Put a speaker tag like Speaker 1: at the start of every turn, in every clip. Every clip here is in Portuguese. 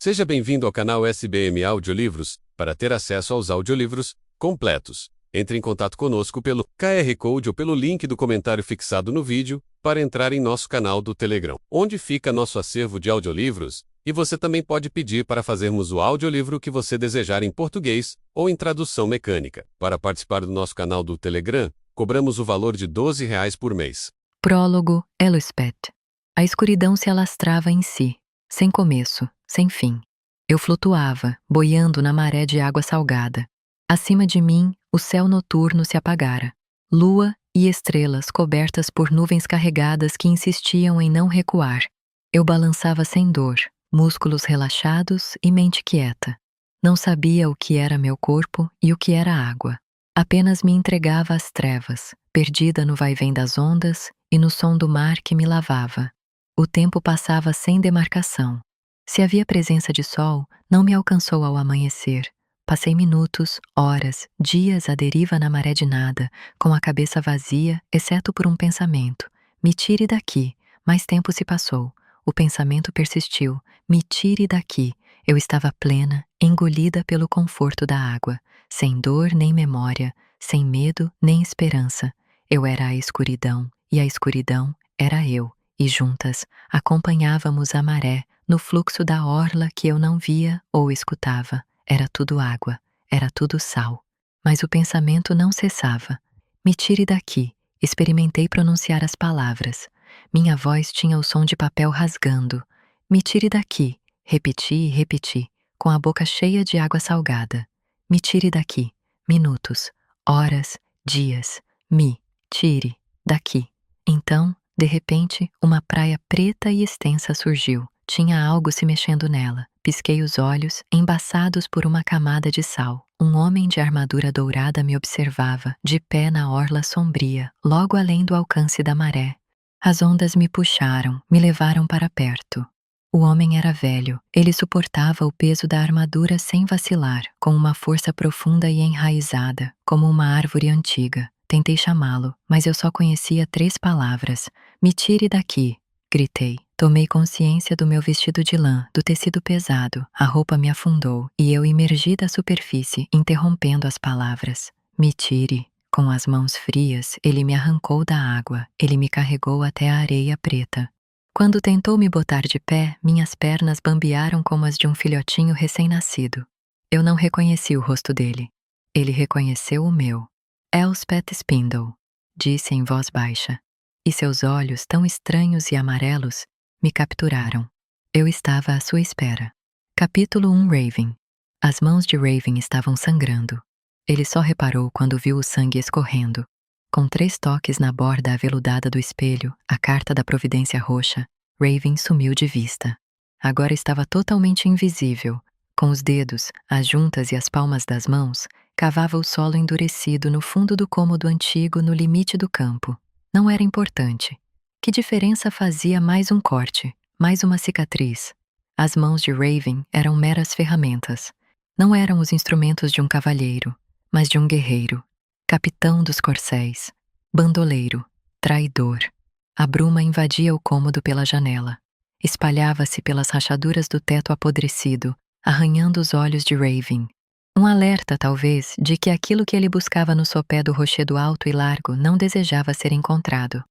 Speaker 1: Seja bem-vindo ao canal SBM Audiolivros. Para ter acesso aos audiolivros completos, entre em contato conosco pelo QR Code ou pelo link do comentário fixado no vídeo para entrar em nosso canal do Telegram, onde fica nosso acervo de audiolivros, e você também pode pedir para fazermos o audiolivro que você desejar em português ou em tradução mecânica. Para participar do nosso canal do Telegram, cobramos o valor de R$ 12 por mês.
Speaker 2: Prólogo Elspeth. A escuridão se alastrava em si, sem começo, sem fim. Eu flutuava, boiando na maré de água salgada. Acima de mim, o céu noturno se apagara. Lua e estrelas cobertas por nuvens carregadas que insistiam em não recuar. Eu balançava sem dor, músculos relaxados e mente quieta. Não sabia o que era meu corpo e o que era água. Apenas me entregava às trevas, perdida no vai-vém das ondas e no som do mar que me lavava. O tempo passava sem demarcação. Se havia presença de sol, não me alcançou ao amanhecer. Passei minutos, horas, dias à deriva na maré de nada, com a cabeça vazia, exceto por um pensamento. Me tire daqui. Mais tempo se passou. O pensamento persistiu. Me tire daqui. Eu estava plena, engolida pelo conforto da água, sem dor nem memória, sem medo nem esperança. Eu era a escuridão, e a escuridão era eu, e juntas acompanhávamos a maré no fluxo da orla que eu não via ou escutava. Era tudo água, era tudo sal. Mas o pensamento não cessava. Me tire daqui. Experimentei pronunciar as palavras. Minha voz tinha o som de papel rasgando. Me tire daqui. Repeti e repeti, com a boca cheia de água salgada. Me tire daqui. Minutos, horas, dias. Me tire daqui. Então, de repente, uma praia preta e extensa surgiu. Tinha algo se mexendo nela. Pisquei os olhos, embaçados por uma camada de sal. Um homem de armadura dourada me observava, de pé na orla sombria, logo além do alcance da maré. As ondas me puxaram, me levaram para perto. O homem era velho. Ele suportava o peso da armadura sem vacilar, com uma força profunda e enraizada, como uma árvore antiga. Tentei chamá-lo, mas eu só conhecia 3 palavras. Me tire daqui, gritei. Tomei consciência do meu vestido de lã, do tecido pesado. A roupa me afundou e eu emergi da superfície, interrompendo as palavras. Me tire. Com as mãos frias, ele me arrancou da água. Ele me carregou até a areia preta. Quando tentou me botar de pé, minhas pernas bambearam como as de um filhotinho recém-nascido. Eu não reconheci o rosto dele. Ele reconheceu o meu. Elspeth Spindle, disse em voz baixa, e seus olhos, tão estranhos e amarelos, me capturaram. Eu estava à sua espera. Capítulo 1. Raven. As mãos de Raven estavam sangrando. Ele só reparou quando viu o sangue escorrendo. Com 3 toques na borda aveludada do espelho, a carta da providência roxa, Raven sumiu de vista. Agora estava totalmente invisível. Com os dedos, as juntas e as palmas das mãos, cavava o solo endurecido no fundo do cômodo antigo no limite do campo. Não era importante. Que diferença fazia mais um corte, mais uma cicatriz? As mãos de Raven eram meras ferramentas. Não eram os instrumentos de um cavalheiro, mas de um guerreiro. Capitão dos corcéis, bandoleiro, traidor. A bruma invadia o cômodo pela janela. Espalhava-se pelas rachaduras do teto apodrecido, arranhando os olhos de Raven. Um alerta, talvez, de que aquilo que ele buscava no sopé do rochedo alto e largo não desejava ser encontrado.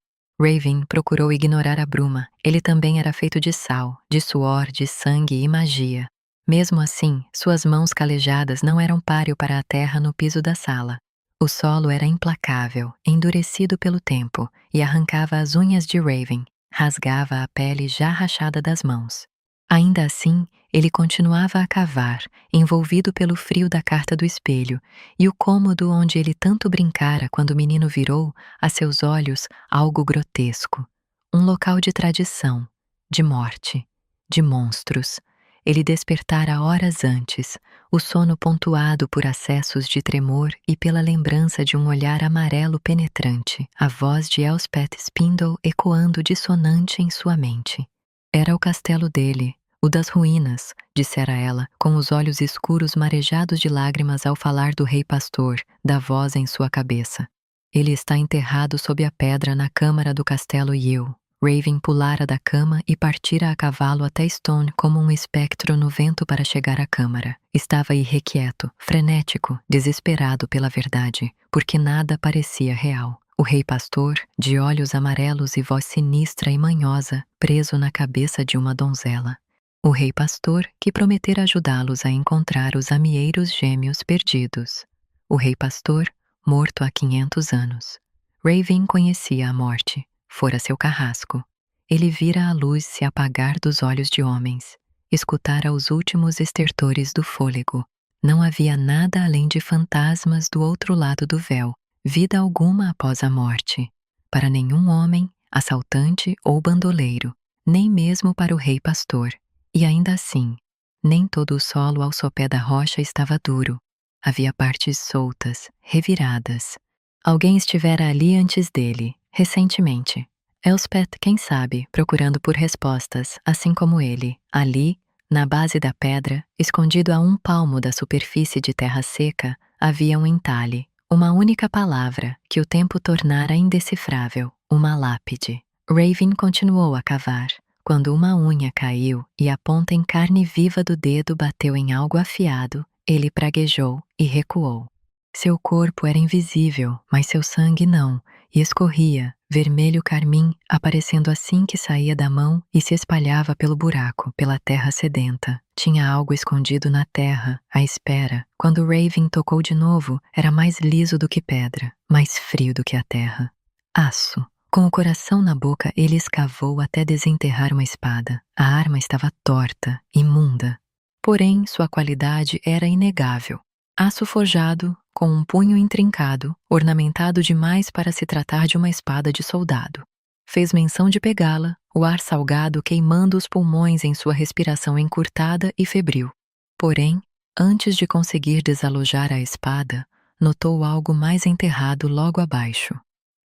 Speaker 2: Raven procurou ignorar a bruma. Ele também era feito de sal, de suor, de sangue e magia. Mesmo assim, suas mãos calejadas não eram páreo para a terra no piso da sala. O solo era implacável, endurecido pelo tempo, e arrancava as unhas de Raven, rasgava a pele já rachada das mãos. Ainda assim, ele continuava a cavar, envolvido pelo frio da carta do espelho, e o cômodo onde ele tanto brincara quando o menino virou, a seus olhos, algo grotesco. Um local de tradição, de morte, de monstros. Ele despertara horas antes, o sono pontuado por acessos de tremor e pela lembrança de um olhar amarelo penetrante, a voz de Elspeth Spindle ecoando dissonante em sua mente. Era o castelo dele, o das ruínas, dissera ela, com os olhos escuros marejados de lágrimas ao falar do rei pastor, da voz em sua cabeça. Ele está enterrado sob a pedra na câmara do castelo e eu, Raven pulara da cama e partira a cavalo até Stone como um espectro no vento para chegar à câmara. Estava irrequieto, frenético, desesperado pela verdade, porque nada parecia real. O rei pastor, de olhos amarelos e voz sinistra e manhosa, preso na cabeça de uma donzela. O rei pastor que prometera ajudá-los a encontrar os amieiros gêmeos perdidos. O rei pastor, morto há 500 anos. Raven conhecia a morte. Fora seu carrasco. Ele vira a luz se apagar dos olhos de homens. Escutara os últimos estertores do fôlego. Não havia nada além de fantasmas do outro lado do véu. Vida alguma após a morte. Para nenhum homem, assaltante ou bandoleiro. Nem mesmo para o rei pastor. E ainda assim, nem todo o solo ao sopé da rocha estava duro. Havia partes soltas, reviradas. Alguém estivera ali antes dele, recentemente. Elspeth, quem sabe, procurando por respostas, assim como ele. Ali, na base da pedra, escondido a 1 palmo da superfície de terra seca, havia um entalhe, uma única palavra que o tempo tornara indecifrável, uma lápide. Raven continuou a cavar, quando uma unha caiu e a ponta em carne viva do dedo bateu em algo afiado, ele praguejou e recuou. Seu corpo era invisível, mas seu sangue não, e escorria, vermelho carmim, aparecendo assim que saía da mão e se espalhava pelo buraco, pela terra sedenta. Tinha algo escondido na terra, à espera. Quando Raven tocou de novo, era mais liso do que pedra, mais frio do que a terra. Aço. Com o coração na boca, ele escavou até desenterrar uma espada. A arma estava torta, imunda. Porém, sua qualidade era inegável. Aço forjado, com um punho intrincado, ornamentado demais para se tratar de uma espada de soldado. Fez menção de pegá-la, o ar salgado queimando os pulmões em sua respiração encurtada e febril. Porém, antes de conseguir desalojar a espada, notou algo mais enterrado logo abaixo,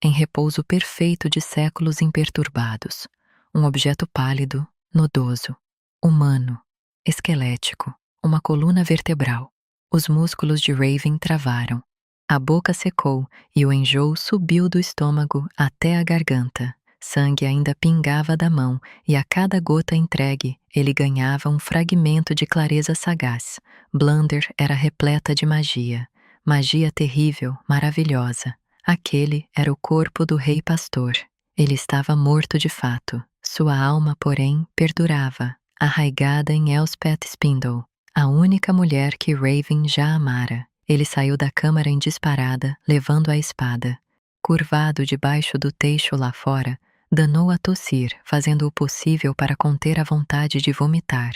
Speaker 2: em repouso perfeito de séculos imperturbados. Um objeto pálido, nodoso, humano, esquelético, uma coluna vertebral. Os músculos de Raven travaram. A boca secou e o enjoo subiu do estômago até a garganta. Sangue ainda pingava da mão e a cada gota entregue, ele ganhava um fragmento de clareza sagaz. Blunder era repleta de magia. Magia terrível, maravilhosa. Aquele era o corpo do rei pastor. Ele estava morto de fato. Sua alma, porém, perdurava, arraigada em Elspeth Spindle, a única mulher que Raven já amara. Ele saiu da câmara em disparada, levando a espada. Curvado debaixo do teixo lá fora, danou a tossir, fazendo o possível para conter a vontade de vomitar.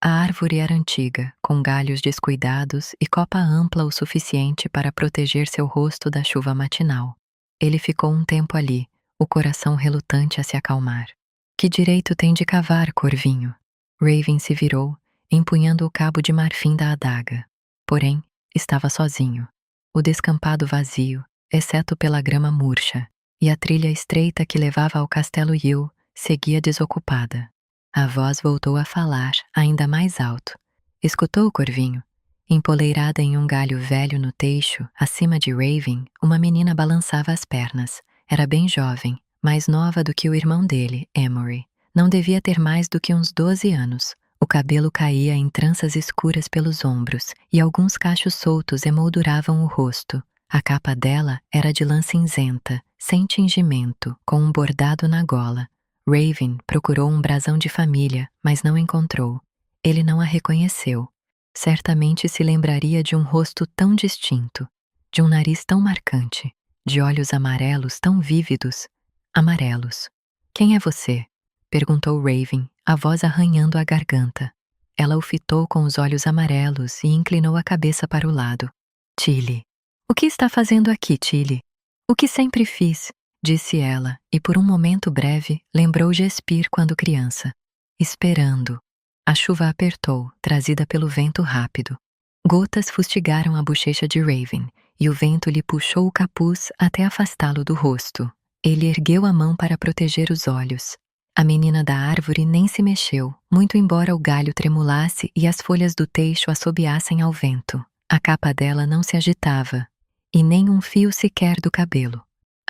Speaker 2: A árvore era antiga, com galhos descuidados e copa ampla o suficiente para proteger seu rosto da chuva matinal. Ele ficou um tempo ali, o coração relutante a se acalmar. Que direito tem de cavar, corvinho? Raven se virou, empunhando o cabo de marfim da adaga. Porém, estava sozinho. O descampado vazio, exceto pela grama murcha, e a trilha estreita que levava ao castelo Yill seguia desocupada. A voz voltou a falar, ainda mais alto. Escutou, corvinho? Empoleirada em um galho velho no teixo, acima de Raven, uma menina balançava as pernas. Era bem jovem, mais nova do que o irmão dele, Emory. Não devia ter mais do que uns 12 anos. O cabelo caía em tranças escuras pelos ombros e alguns cachos soltos emolduravam o rosto. A capa dela era de lã cinzenta, sem tingimento, com um bordado na gola. Raven procurou um brasão de família, mas não encontrou. Ele não a reconheceu. Certamente se lembraria de um rosto tão distinto, de um nariz tão marcante, de olhos amarelos tão vívidos. Amarelos. Quem é você? Perguntou Raven, a voz arranhando a garganta. Ela o fitou com os olhos amarelos e inclinou a cabeça para o lado. Tilly. O que está fazendo aqui, Tilly? O que sempre fiz, disse ela, e por um momento breve lembrou Gespir quando criança. Esperando. A chuva apertou, trazida pelo vento rápido. Gotas fustigaram a bochecha de Raven, e o vento lhe puxou o capuz até afastá-lo do rosto. Ele ergueu a mão para proteger os olhos. A menina da árvore nem se mexeu, muito embora o galho tremulasse e as folhas do teixo assobiassem ao vento. A capa dela não se agitava, e nem um fio sequer do cabelo.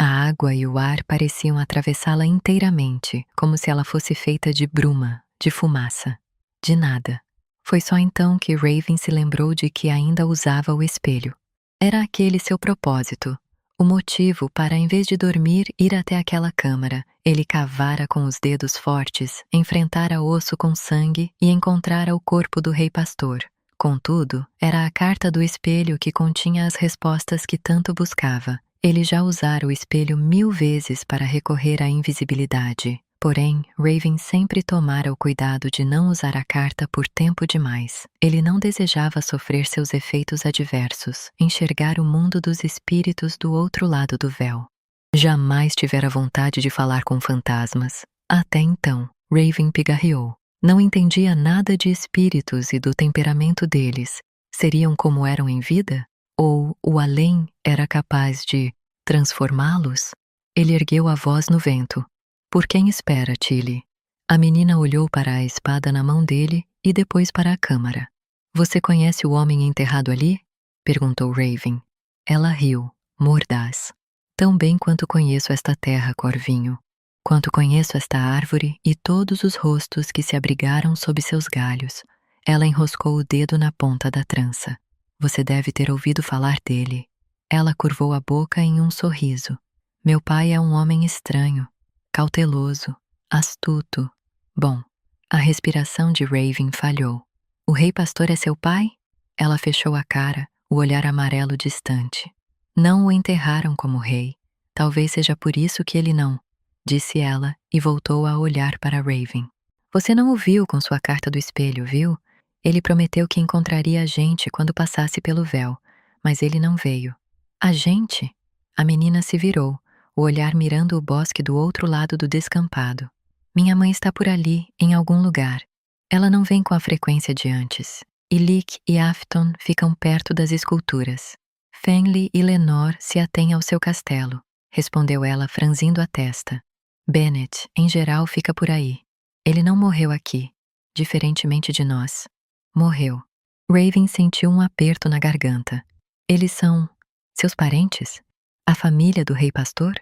Speaker 2: A água e o ar pareciam atravessá-la inteiramente, como se ela fosse feita de bruma, de fumaça, de nada. Foi só então que Raven se lembrou de que ainda usava o espelho. Era aquele seu propósito, o motivo para, em vez de dormir, ir até aquela câmara. Ele cavara com os dedos fortes, enfrentara osso com sangue e encontrara o corpo do rei pastor. Contudo, era a carta do espelho que continha as respostas que tanto buscava. Ele já usara o espelho 1000 vezes para recorrer à invisibilidade. Porém, Raven sempre tomara o cuidado de não usar a carta por tempo demais. Ele não desejava sofrer seus efeitos adversos, enxergar o mundo dos espíritos do outro lado do véu. Jamais tivera vontade de falar com fantasmas. Até então, Raven pigarreou. Não entendia nada de espíritos e do temperamento deles. Seriam como eram em vida? Ou o além era capaz de transformá-los? Ele ergueu a voz no vento. Por quem espera, Tilly? A menina olhou para a espada na mão dele e depois para a câmara. Você conhece o homem enterrado ali? Perguntou Raven. Ela riu, mordaz. Tão bem quanto conheço esta terra, Corvinho. Quanto conheço esta árvore e todos os rostos que se abrigaram sob seus galhos. Ela enroscou o dedo na ponta da trança. Você deve ter ouvido falar dele. Ela curvou a boca em um sorriso. Meu pai é um homem estranho. Cauteloso, astuto. Bom, a respiração de Raven falhou. O rei pastor é seu pai? Ela fechou a cara, o olhar amarelo distante. Não o enterraram como rei. Talvez seja por isso que ele não, disse ela e voltou a olhar para Raven. Você não o viu com sua carta do espelho, viu? Ele prometeu que encontraria a gente quando passasse pelo véu, mas ele não veio. A gente? A menina se virou, o olhar mirando o bosque do outro lado do descampado. Minha mãe está por ali, em algum lugar. Ela não vem com a frequência de antes. Ilik e Afton ficam perto das esculturas. Fenley e Lenore se atêm ao seu castelo, respondeu ela franzindo a testa. Bennett, em geral, fica por aí. Ele não morreu aqui, diferentemente de nós. Morreu. Raven sentiu um aperto na garganta. Eles são seus parentes? A família do rei pastor?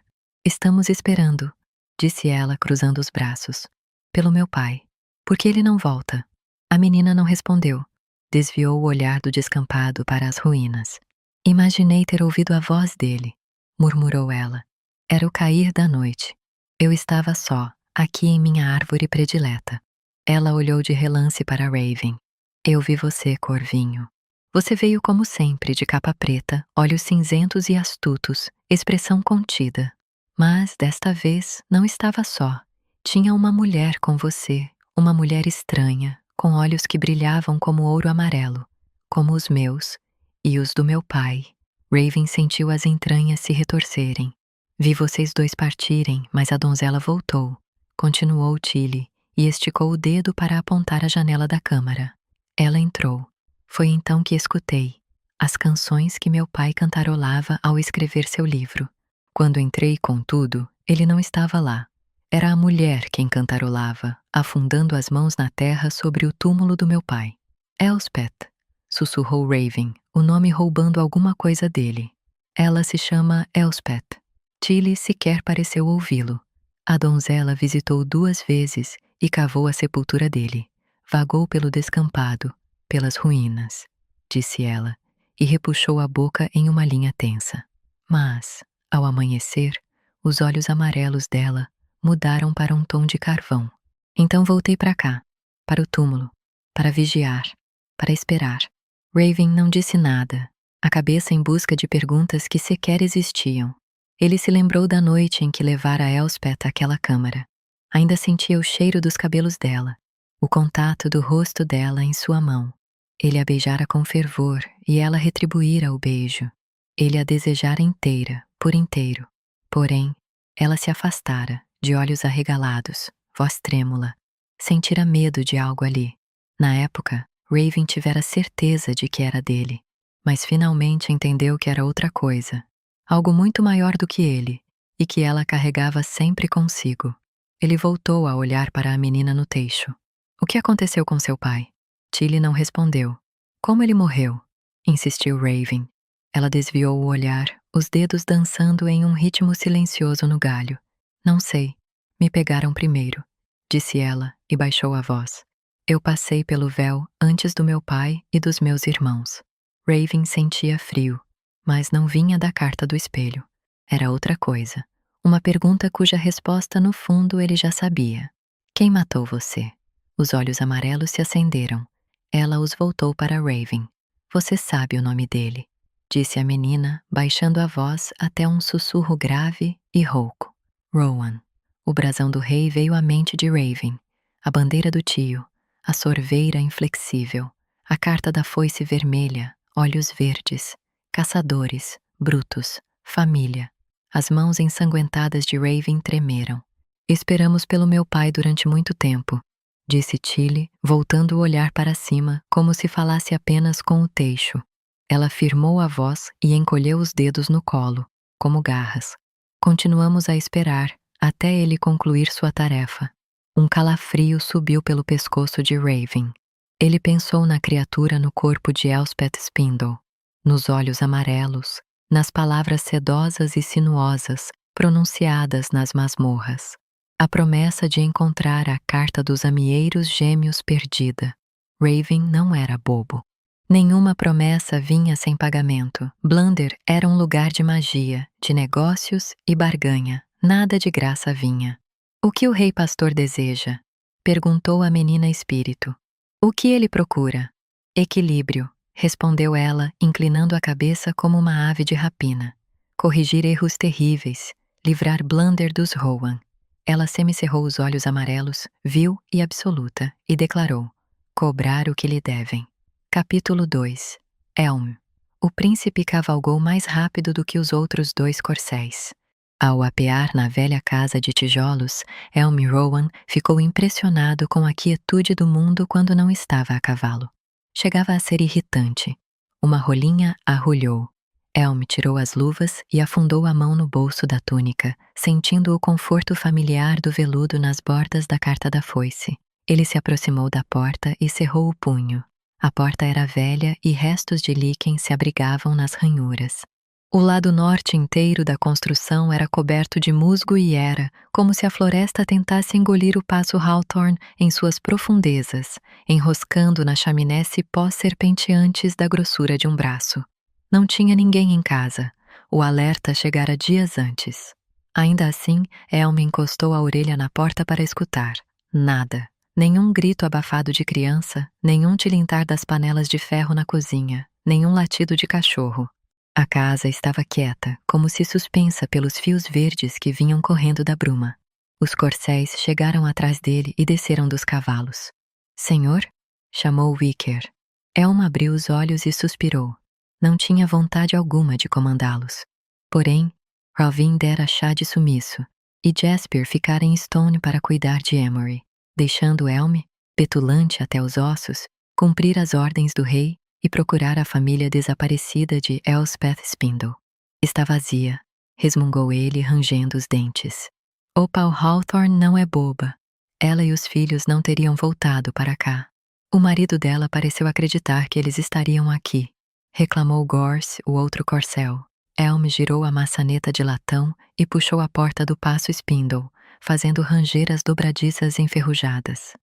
Speaker 2: Estamos esperando, disse ela cruzando os braços. Pelo meu pai. Por que ele não volta? A menina não respondeu. Desviou o olhar do descampado para as ruínas. Imaginei ter ouvido a voz dele, murmurou ela. Era o cair da noite. Eu estava só, aqui em minha árvore predileta. Ela olhou de relance para Raven. Eu vi você, Corvinho. Você veio como sempre, de capa preta, olhos cinzentos e astutos, expressão contida. Mas, desta vez, não estava só. Tinha uma mulher com você, uma mulher estranha, com olhos que brilhavam como ouro amarelo, como os meus e os do meu pai. Raven sentiu as entranhas se retorcerem. Vi vocês dois partirem, mas a donzela voltou, continuou Tilly, e esticou o dedo para apontar a janela da câmara. Ela entrou. Foi então que escutei as canções que meu pai cantarolava ao escrever seu livro. Quando entrei, contudo, ele não estava lá. Era a mulher quem cantarolava, afundando as mãos na terra sobre o túmulo do meu pai. Elspeth, sussurrou Raven, o nome roubando alguma coisa dele. Ela se chama Elspeth. Tilly sequer pareceu ouvi-lo. A donzela visitou 2 vezes e cavou a sepultura dele. Vagou pelo descampado, pelas ruínas, disse ela, e repuxou a boca em uma linha tensa. Mas, ao amanhecer, os olhos amarelos dela mudaram para um tom de carvão. Então voltei para cá, para o túmulo, para vigiar, para esperar. Raven não disse nada, a cabeça em busca de perguntas que sequer existiam. Ele se lembrou da noite em que levara Elspeth àquela câmara. Ainda sentia o cheiro dos cabelos dela, o contato do rosto dela em sua mão. Ele a beijara com fervor e ela retribuíra o beijo. Ele a desejara inteira, por inteiro. Porém, ela se afastara, de olhos arregalados, voz trêmula. Sentira medo de algo ali. Na época, Raven tivera certeza de que era dele, mas finalmente entendeu que era outra coisa. Algo muito maior do que ele, e que ela carregava sempre consigo. Ele voltou a olhar para a menina no teixo. O que aconteceu com seu pai? Tilly não respondeu. Como ele morreu? Insistiu Raven. Ela desviou o olhar, os dedos dançando em um ritmo silencioso no galho. Não sei. Me pegaram primeiro, disse ela e baixou a voz. Eu passei pelo véu antes do meu pai e dos meus irmãos. Raven sentia frio, mas não vinha da carta do espelho. Era outra coisa. Uma pergunta cuja resposta no fundo ele já sabia. Quem matou você? Os olhos amarelos se acenderam. Ela os voltou para Raven. Você sabe o nome dele, disse a menina, baixando a voz até um sussurro grave e rouco. Rowan. O brasão do rei veio à mente de Raven. A bandeira do tio, a sorveira inflexível, a carta da foice vermelha, olhos verdes, caçadores, brutos, família. As mãos ensanguentadas de Raven tremeram. Esperamos pelo meu pai durante muito tempo, disse Tilly, voltando o olhar para cima, como se falasse apenas com o teixo. Ela firmou a voz e encolheu os dedos no colo, como garras. Continuamos a esperar, até ele concluir sua tarefa. Um calafrio subiu pelo pescoço de Raven. Ele pensou na criatura no corpo de Elspeth Spindle, nos olhos amarelos, nas palavras sedosas e sinuosas, pronunciadas nas masmorras. A promessa de encontrar a carta dos amieiros gêmeos perdida. Raven não era bobo. Nenhuma promessa vinha sem pagamento. Blunder era um lugar de magia, de negócios e barganha. Nada de graça vinha. O que o rei pastor deseja? Perguntou a menina espírito. O que ele procura? Equilíbrio, respondeu ela, inclinando a cabeça como uma ave de rapina. Corrigir erros terríveis, livrar Blunder dos Rowan. Ela semicerrou os olhos amarelos, vil e absoluta, e declarou: cobrar o que lhe devem. Capítulo 2. Elm. O príncipe cavalgou mais rápido do que os outros 2 corcéis. Ao apear na velha casa de tijolos, Elm Rowan ficou impressionado com a quietude do mundo quando não estava a cavalo. Chegava a ser irritante. Uma rolinha arrulhou. Elm tirou as luvas e afundou a mão no bolso da túnica, sentindo o conforto familiar do veludo nas bordas da carta da foice. Ele se aproximou da porta e cerrou o punho. A porta era velha e restos de líquen se abrigavam nas ranhuras. O lado norte inteiro da construção era coberto de musgo e era, como se a floresta tentasse engolir o paço Hawthorne em suas profundezas, enroscando na chaminé cipós serpenteantes da grossura de um braço. Não tinha ninguém em casa. O alerta chegara dias antes. Ainda assim, Elm encostou a orelha na porta para escutar. Nada. Nenhum grito abafado de criança, nenhum tilintar das panelas de ferro na cozinha, nenhum latido de cachorro. A casa estava quieta, como se suspensa pelos fios verdes que vinham correndo da bruma. Os corcéis chegaram atrás dele e desceram dos cavalos. Senhor? Chamou Wicker. Elm abriu os olhos e suspirou. Não tinha vontade alguma de comandá-los. Porém, Rovin dera chá de sumiço, e Jasper ficara em Stone para cuidar de Emory, deixando Elm, petulante até os ossos, cumprir as ordens do rei e procurar a família desaparecida de Elspeth Spindle. Está vazia, resmungou ele, rangendo os dentes. Opal Hawthorne não é boba. Ela e os filhos não teriam voltado para cá. O marido dela pareceu acreditar que eles estariam aqui, reclamou Gorse, o outro corcel. Elm girou a maçaneta de latão e puxou a porta do paço Spindle, fazendo ranger as dobradiças enferrujadas.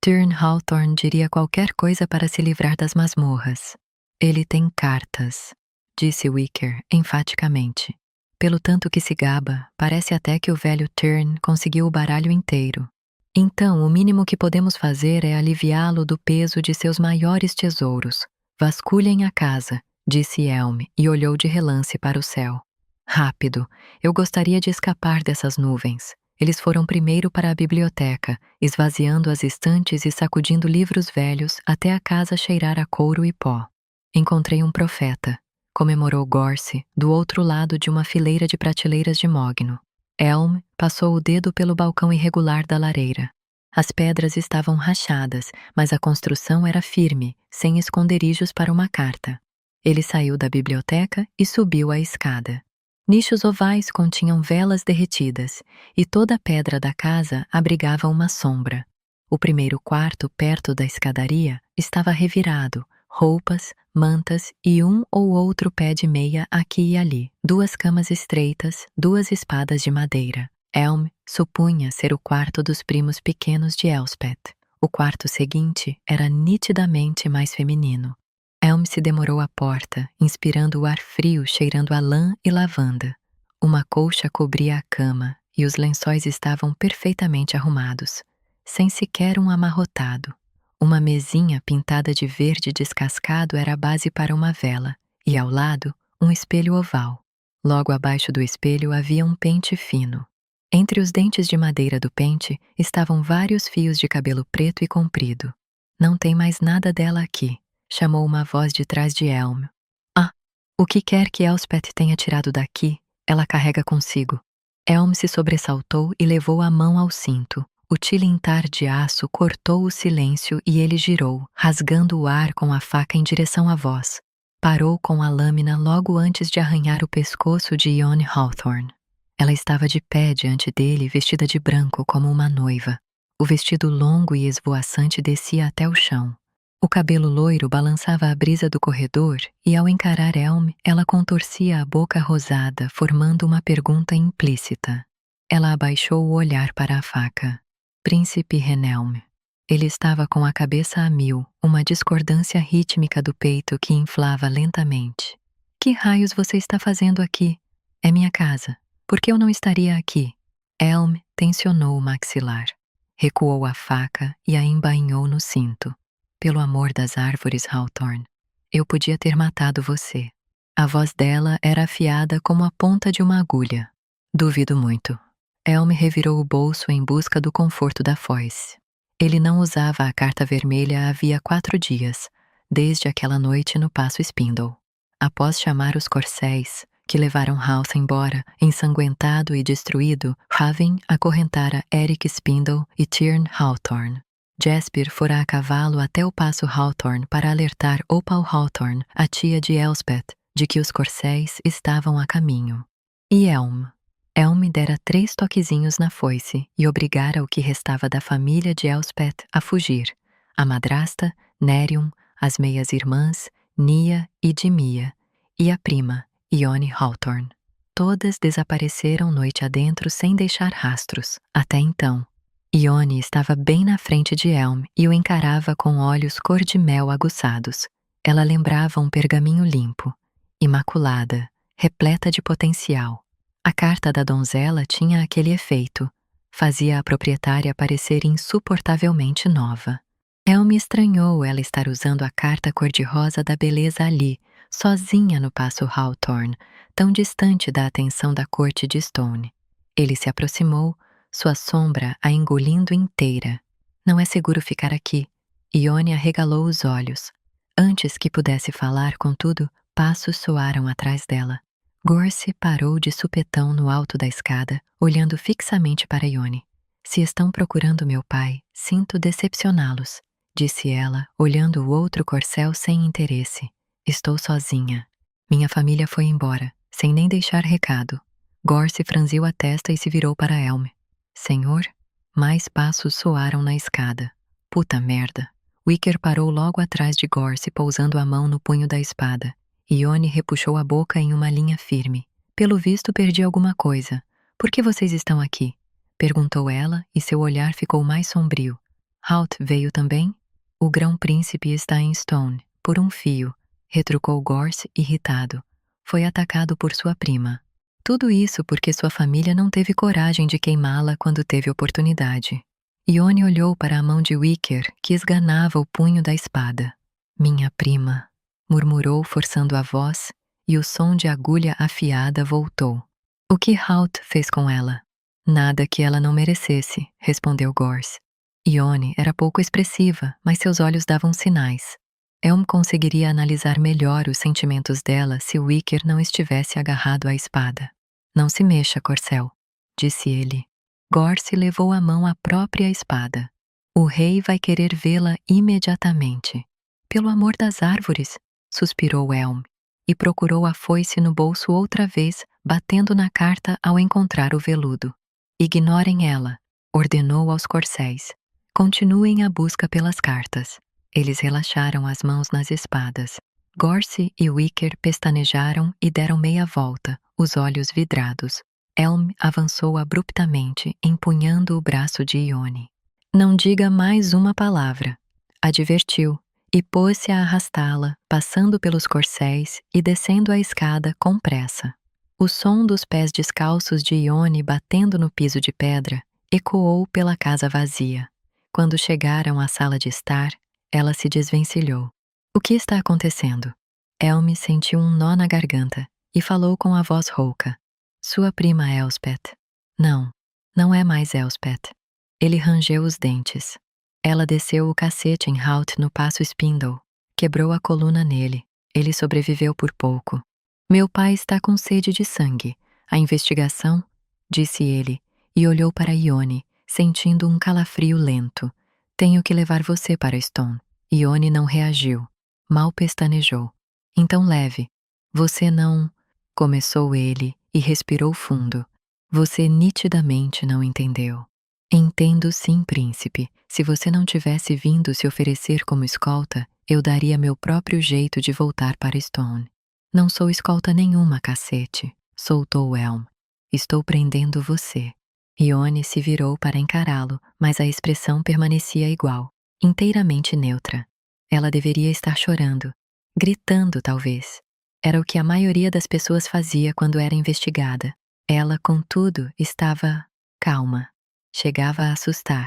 Speaker 2: Tyrn Hawthorne diria qualquer coisa para se livrar das masmorras. Ele tem cartas, disse Wicker enfaticamente. Pelo tanto que se gaba, parece até que o velho Tyrn conseguiu o baralho inteiro. Então, o mínimo que podemos fazer é aliviá-lo do peso de seus maiores tesouros. Vasculhem a casa, disse Elm e olhou de relance para o céu. Rápido, eu gostaria de escapar dessas nuvens. Eles foram primeiro para a biblioteca, esvaziando as estantes e sacudindo livros velhos até a casa cheirar a couro e pó. Encontrei um profeta, comemorou Gorse, do outro lado de uma fileira de prateleiras de mogno. Elm passou o dedo pelo balcão irregular da lareira. As pedras estavam rachadas, mas a construção era firme, sem esconderijos para uma carta. Ele saiu da biblioteca e subiu a escada. Nichos ovais continham velas derretidas, e toda a pedra da casa abrigava uma sombra. O primeiro quarto, perto da escadaria, estava revirado, roupas, mantas e um ou outro pé de meia aqui e ali. 2 camas estreitas, 2 espadas de madeira. Elm supunha ser o quarto dos primos pequenos de Elspeth. O quarto seguinte era nitidamente mais feminino. Elm se demorou à porta, inspirando o ar frio cheirando a lã e lavanda. Uma colcha cobria a cama e os lençóis estavam perfeitamente arrumados, sem sequer um amarrotado. Uma mesinha pintada de verde descascado era a base para uma vela, e ao lado, um espelho oval. Logo abaixo do espelho havia um pente fino. Entre os dentes de madeira do pente estavam vários fios de cabelo preto e comprido. "Não tem mais nada dela aqui", chamou uma voz de trás de Elm. "Ah, o que quer que Elspeth tenha tirado daqui, ela carrega consigo." Elm se sobressaltou e levou a mão ao cinto. O tilintar de aço cortou o silêncio e ele girou, rasgando o ar com a faca em direção à voz. Parou com a lâmina logo antes de arranhar o pescoço de Ione Hawthorne. Ela estava de pé diante dele, vestida de branco como uma noiva. O vestido longo e esvoaçante descia até o chão. O cabelo loiro balançava a brisa do corredor e, ao encarar Elm, ela contorcia a boca rosada, formando uma pergunta implícita. Ela abaixou o olhar para a faca. Príncipe Renelm. Ele estava com a cabeça a mil, uma discordância rítmica do peito que inflava lentamente. "Que raios você está fazendo aqui? É minha casa. Por que eu não estaria aqui?" Elm tensionou o maxilar. Recuou a faca e a embainhou no cinto. "Pelo amor das árvores, Hawthorne, eu podia ter matado você." A voz dela era afiada como a ponta de uma agulha. "Duvido muito." Elm revirou o bolso em busca do conforto da foice. Ele não usava a carta vermelha havia 4 dias, desde aquela noite no Paço Spindle. Após chamar os corcéis, que levaram House embora, ensanguentado e destruído, Raven acorrentara Eric Spindle e Tyrn Hawthorne. Jasper fora a cavalo até o Paço Hawthorne para alertar Opal Hawthorne, a tia de Elspeth, de que os corcéis estavam a caminho. E Elm dera 3 toquezinhos na foice e obrigara o que restava da família de Elspeth a fugir. A madrasta, Nerium, as meias-irmãs, Nia e Dimia, e a prima, Ione Hawthorne. Todas desapareceram noite adentro sem deixar rastros, até então. Ione estava bem na frente de Elm e o encarava com olhos cor-de-mel aguçados. Ela lembrava um pergaminho limpo, imaculada, repleta de potencial. A carta da donzela tinha aquele efeito. Fazia a proprietária parecer insuportavelmente nova. Elm estranhou ela estar usando a carta cor-de-rosa da beleza ali, sozinha no Paço Hawthorne, tão distante da atenção da corte de Stone. Ele se aproximou, sua sombra a engolindo inteira. "Não é seguro ficar aqui." Ione arregalou os olhos. Antes que pudesse falar, contudo, passos soaram atrás dela. Gorse parou de supetão no alto da escada, olhando fixamente para Ione. "Se estão procurando meu pai, sinto decepcioná-los", disse ela, olhando o outro corcel sem interesse. "Estou sozinha. Minha família foi embora, sem nem deixar recado." Gorse franziu a testa e se virou para Elm. "Senhor?" Mais passos soaram na escada. "Puta merda." Wicker parou logo atrás de Gorse, pousando a mão no punho da espada. Ione repuxou a boca em uma linha firme. "Pelo visto, perdi alguma coisa. Por que vocês estão aqui?" perguntou ela, e seu olhar ficou mais sombrio. "Halt veio também?" "O grão-príncipe está em Stone, por um fio", retrucou Gorse, irritado. "Foi atacado por sua prima." Tudo isso porque sua família não teve coragem de queimá-la quando teve oportunidade. Ione olhou para a mão de Wicker, que esganava o punho da espada. "Minha prima", murmurou forçando a voz, e o som de agulha afiada voltou. "O que Halt fez com ela?" "Nada que ela não merecesse", respondeu Gorse. Ione era pouco expressiva, mas seus olhos davam sinais. Elm conseguiria analisar melhor os sentimentos dela se Wicker não estivesse agarrado à espada. "Não se mexa, corcel", disse ele. Gorse levou a mão à própria espada. "O rei vai querer vê-la imediatamente." "Pelo amor das árvores", suspirou Elm, e procurou a foice no bolso outra vez, batendo na carta ao encontrar o veludo. "Ignorem ela", ordenou aos corcéis. "Continuem a busca pelas cartas." Eles relaxaram as mãos nas espadas. Gorse e Wicker pestanejaram e deram meia volta, os olhos vidrados. Elm avançou abruptamente, empunhando o braço de Ione. Não diga mais uma palavra, advertiu, e pôs-se a arrastá-la, passando pelos corcéis e descendo a escada com pressa. O som dos pés descalços de Ione batendo no piso de pedra ecoou pela casa vazia. Quando chegaram à sala de estar, ela se desvencilhou. O que está acontecendo? Elm sentiu um nó na garganta e falou com a voz rouca. Sua prima Elspeth. Não, não é mais Elspeth. Ele rangeu os dentes. Ela desceu o cacete em Hout no passo Spindle. Quebrou a coluna nele. Ele sobreviveu por pouco. Meu pai está com sede de sangue. A investigação, disse ele, e olhou para Ione, sentindo um calafrio lento. Tenho que levar você para Stone. Ione não reagiu. Mal pestanejou. Então leve. Você não... Começou ele e respirou fundo. Você nitidamente não entendeu. Entendo sim, príncipe. Se você não tivesse vindo se oferecer como escolta, eu daria meu próprio jeito de voltar para Stone. Não sou escolta nenhuma, cacete, soltou Elm. Estou prendendo você. Ione se virou para encará-lo, mas a expressão permanecia igual, inteiramente neutra. Ela deveria estar chorando, gritando talvez. Era o que a maioria das pessoas fazia quando era investigada. Ela, contudo, estava calma. Chegava a assustar.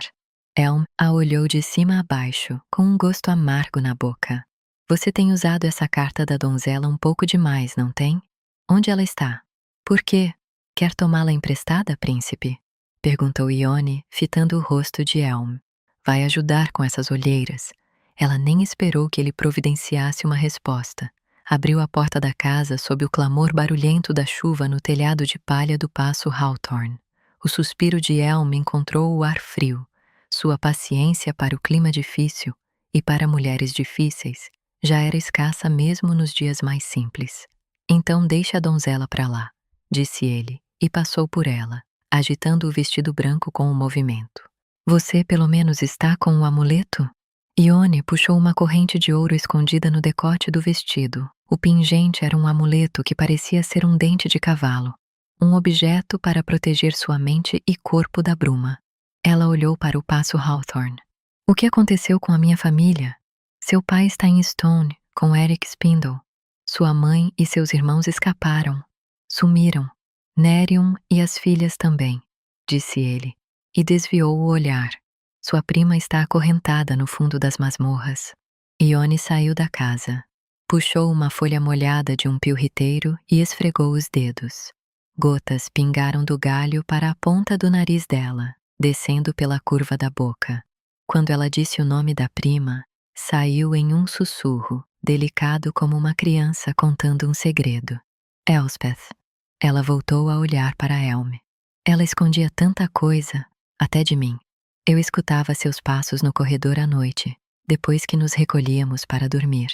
Speaker 2: Elm a olhou de cima a baixo, com um gosto amargo na boca. Você tem usado essa carta da donzela um pouco demais, não tem? Onde ela está? Por quê? Quer tomá-la emprestada, príncipe? Perguntou Ione, fitando o rosto de Elm. Vai ajudar com essas olheiras. Ela nem esperou que ele providenciasse uma resposta. Abriu a porta da casa sob o clamor barulhento da chuva no telhado de palha do paço Hawthorne. O suspiro de Elm encontrou o ar frio. Sua paciência para o clima difícil, e para mulheres difíceis, já era escassa mesmo nos dias mais simples. Então deixe a donzela para lá, disse ele, e passou por ela, agitando o vestido branco com um movimento. Você pelo menos está com o amuleto? Ione puxou uma corrente de ouro escondida no decote do vestido. O pingente era um amuleto que parecia ser um dente de cavalo, um objeto para proteger sua mente e corpo da bruma. Ela olhou para o paço Hawthorne. O que aconteceu com a minha família? Seu pai está em Stone, com Eric Spindle. Sua mãe e seus irmãos escaparam. Sumiram. Nerion e as filhas também, disse ele, e desviou o olhar. Sua prima está acorrentada no fundo das masmorras. Ione saiu da casa. Puxou uma folha molhada de um piu-riteiro e esfregou os dedos. Gotas pingaram do galho para a ponta do nariz dela, descendo pela curva da boca. Quando ela disse o nome da prima, saiu em um sussurro, delicado como uma criança contando um segredo. Elspeth. Ela voltou a olhar para Elm. Ela escondia tanta coisa, até de mim. Eu escutava seus passos no corredor à noite, depois que nos recolhíamos para dormir.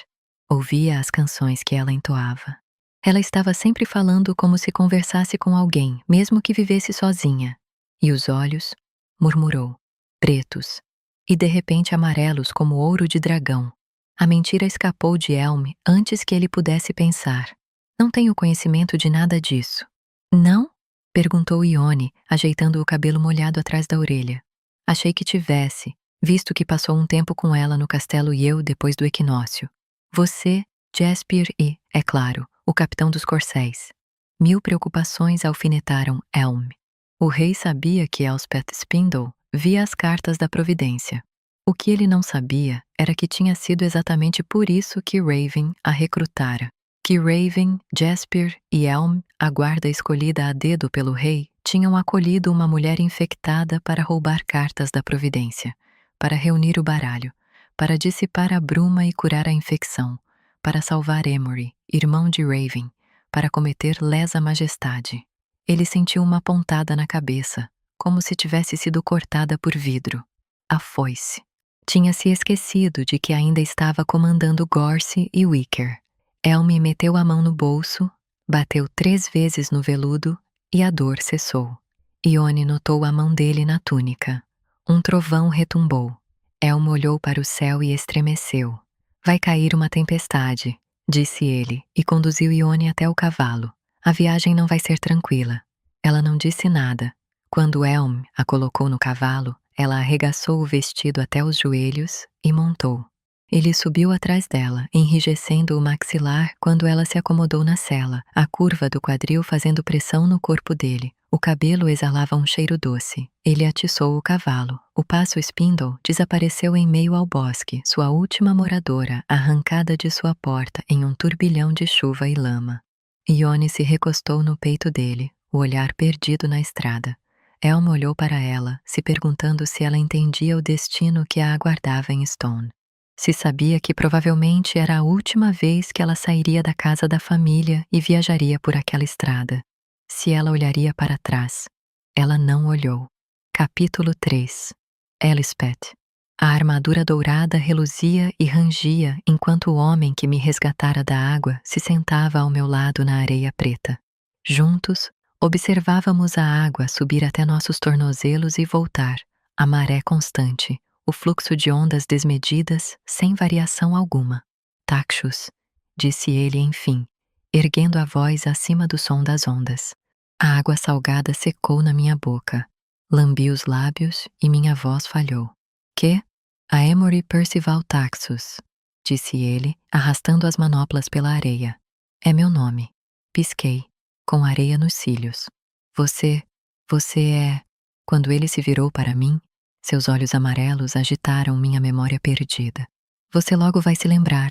Speaker 2: Ouvia as canções que ela entoava. Ela estava sempre falando como se conversasse com alguém, mesmo que vivesse sozinha. E os olhos, murmurou, pretos, e de repente amarelos como ouro de dragão. A mentira escapou de Elm antes que ele pudesse pensar. Não tenho conhecimento de nada disso. Não? Perguntou Ione, ajeitando o cabelo molhado atrás da orelha. Achei que tivesse, visto que passou um tempo com ela no castelo Yeo depois do equinócio. Você, Jaspier e, é claro, o capitão dos corcéis. 1000 preocupações alfinetaram Elm. O rei sabia que Elspeth Spindle via as cartas da providência. O que ele não sabia era que tinha sido exatamente por isso que Raven a recrutara. Que Raven, Jaspier e Elm, a guarda escolhida a dedo pelo rei, tinham acolhido uma mulher infectada para roubar cartas da providência, para reunir o baralho, para dissipar a bruma e curar a infecção, para salvar Emory, irmão de Raven, para cometer lesa majestade. Ele sentiu uma pontada na cabeça, como se tivesse sido cortada por vidro. A foice. Tinha se esquecido de que ainda estava comandando Gorse e Wicker. Elm meteu a mão no bolso, bateu 3 vezes no veludo e a dor cessou. Ione notou a mão dele na túnica. Um trovão retumbou. Elmo olhou para o céu e estremeceu. Vai cair uma tempestade, disse ele, e conduziu Ione até o cavalo. A viagem não vai ser tranquila. Ela não disse nada. Quando Elm a colocou no cavalo, ela arregaçou o vestido até os joelhos e montou. Ele subiu atrás dela, enrijecendo o maxilar quando ela se acomodou na sela, a curva do quadril fazendo pressão no corpo dele. O cabelo exalava um cheiro doce. Ele atiçou o cavalo. O passo Spindle desapareceu em meio ao bosque, sua última moradora, arrancada de sua porta em um turbilhão de chuva e lama. Ione se recostou no peito dele, o olhar perdido na estrada. Elmo olhou para ela, se perguntando se ela entendia o destino que a aguardava em Stone. Se sabia que provavelmente era a última vez que ela sairia da casa da família e viajaria por aquela estrada. Se ela olharia para trás. Ela não olhou. Capítulo 3. Elspeth. A armadura dourada reluzia e rangia enquanto o homem que me resgatara da água se sentava ao meu lado na areia preta. Juntos, observávamos a água subir até nossos tornozelos e voltar, a maré constante, o fluxo de ondas desmedidas, sem variação alguma. Taxus, disse ele enfim, erguendo a voz acima do som das ondas. A água salgada secou na minha boca. Lambi os lábios e minha voz falhou. Que? A Emory Percival Taxus, disse ele, arrastando as manoplas pela areia. É meu nome. Pisquei, com areia nos cílios. Você é... Quando ele se virou para mim, seus olhos amarelos agitaram minha memória perdida. Você logo vai se lembrar,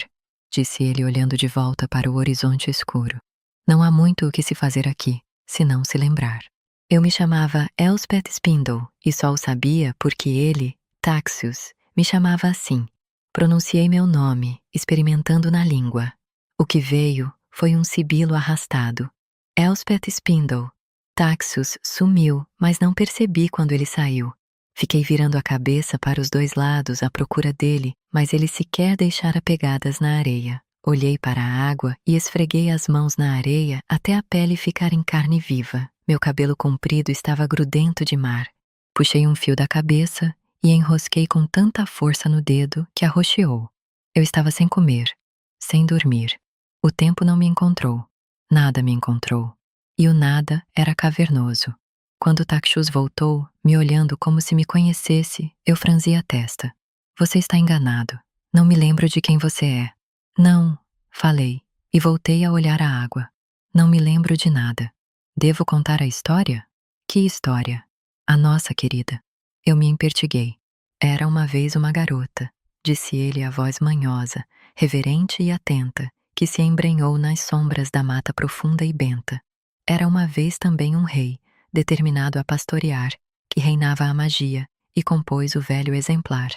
Speaker 2: disse ele olhando de volta para o horizonte escuro. Não há muito o que se fazer aqui, se não se lembrar. Eu me chamava Elspeth Spindle e só o sabia porque ele, Taxus, me chamava assim. Pronunciei meu nome, experimentando na língua. O que veio foi um sibilo arrastado. Elspeth Spindle. Taxus sumiu, mas não percebi quando ele saiu. Fiquei virando a cabeça para os dois lados à procura dele, mas ele sequer deixara pegadas na areia. Olhei para a água e esfreguei as mãos na areia até a pele ficar em carne viva. Meu cabelo comprido estava grudento de mar. Puxei um fio da cabeça e enrosquei com tanta força no dedo que arroxeou. Eu estava sem comer, sem dormir. O tempo não me encontrou. Nada me encontrou. E o nada era cavernoso. Quando Taxus voltou, me olhando como se me conhecesse, eu franzi a testa. Você está enganado. Não me lembro de quem você é. Não, falei, e voltei a olhar a água. Não me lembro de nada. Devo contar a história? Que história? A nossa, querida. Eu me empertiguei. Era uma vez uma garota, disse ele a voz manhosa, reverente e atenta, que se embrenhou nas sombras da mata profunda e benta. Era uma vez também um rei, determinado a pastorear, que reinava a magia e compôs o velho exemplar.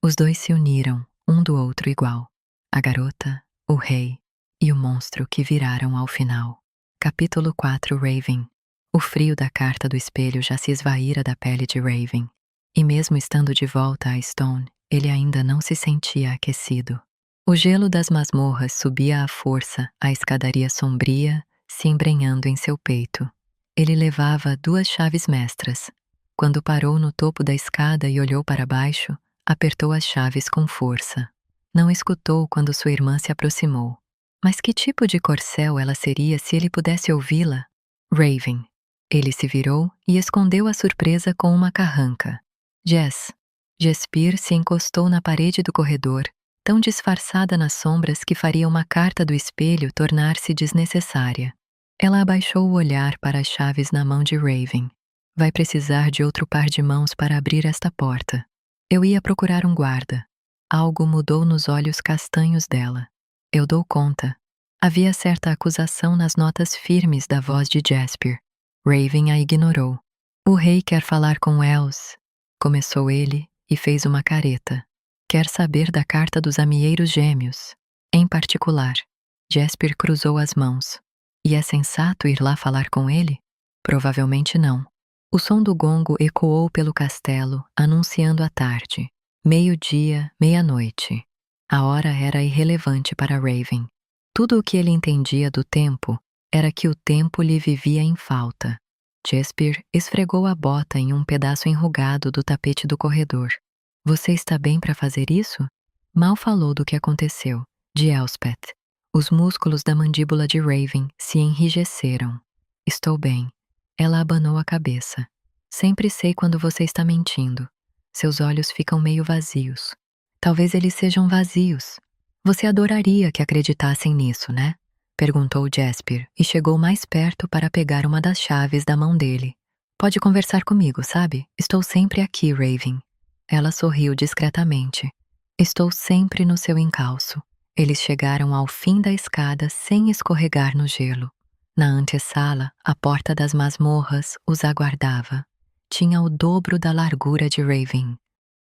Speaker 2: Os dois se uniram, um do outro igual. A garota, o rei e o monstro que viraram ao final. Capítulo 4. Raven. O frio da carta do espelho já se esvaíra da pele de Raven. E mesmo estando de volta a Stone, ele ainda não se sentia aquecido. O gelo das masmorras subia à força a escadaria sombria, se embrenhando em seu peito. Ele levava 2 chaves mestras. Quando parou no topo da escada e olhou para baixo, apertou as chaves com força. Não escutou quando sua irmã se aproximou. Mas que tipo de corcel ela seria se ele pudesse ouvi-la? Raven. Ele se virou e escondeu a surpresa com uma carranca. Jaspir se encostou na parede do corredor, tão disfarçada nas sombras que faria uma carta do espelho tornar-se desnecessária. Ela abaixou o olhar para as chaves na mão de Raven. Vai precisar de outro par de mãos para abrir esta porta. Eu ia procurar um guarda. Algo mudou nos olhos castanhos dela. Eu dou conta. Havia certa acusação nas notas firmes da voz de Jaspir. Raven a ignorou. O rei quer falar com Els, começou ele e fez uma careta. Quer saber da carta dos amieiros gêmeos. Em particular, Jaspir cruzou as mãos. E é sensato ir lá falar com ele? Provavelmente não. O som do gongo ecoou pelo castelo, anunciando a tarde. Meio-dia, meia-noite. A hora era irrelevante para Raven. Tudo o que ele entendia do tempo era que o tempo lhe vivia em falta. Jaspir esfregou a bota em um pedaço enrugado do tapete do corredor. Você está bem para fazer isso? Mal falou do que aconteceu, de Elspeth. Os músculos da mandíbula de Raven se enrijeceram. Estou bem. Ela abanou a cabeça. Sempre sei quando você está mentindo. Seus olhos ficam meio vazios. Talvez eles sejam vazios. Você adoraria que acreditassem nisso, né? Perguntou Jasper e chegou mais perto para pegar uma das chaves da mão dele. Pode conversar comigo, sabe? Estou sempre aqui, Raven. Ela sorriu discretamente. Estou sempre no seu encalço. Eles chegaram ao fim da escada sem escorregar no gelo. Na antessala, a porta das masmorras os aguardava. Tinha o dobro da largura de Raven.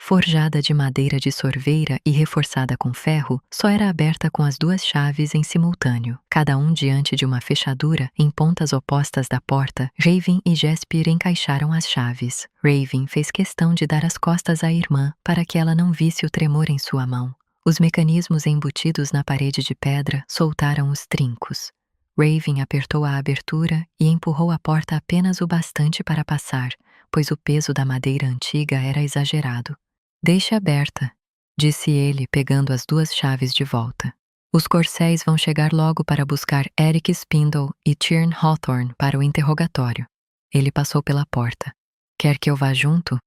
Speaker 2: Forjada de madeira de sorveira e reforçada com ferro, só era aberta com as duas chaves em simultâneo, cada um diante de uma fechadura em pontas opostas da porta. Raven e Jasper encaixaram as chaves. Raven fez questão de dar as costas à irmã para que ela não visse o tremor em sua mão. Os mecanismos embutidos na parede de pedra soltaram os trincos. Raven apertou a abertura e empurrou a porta apenas o bastante para passar, pois o peso da madeira antiga era exagerado. Deixe aberta, disse ele, pegando as duas chaves de volta. Os corcéis vão chegar logo para buscar Eric Spindle e Tyrn Hawthorne para o interrogatório. Ele passou pela porta. Quer que eu vá junto?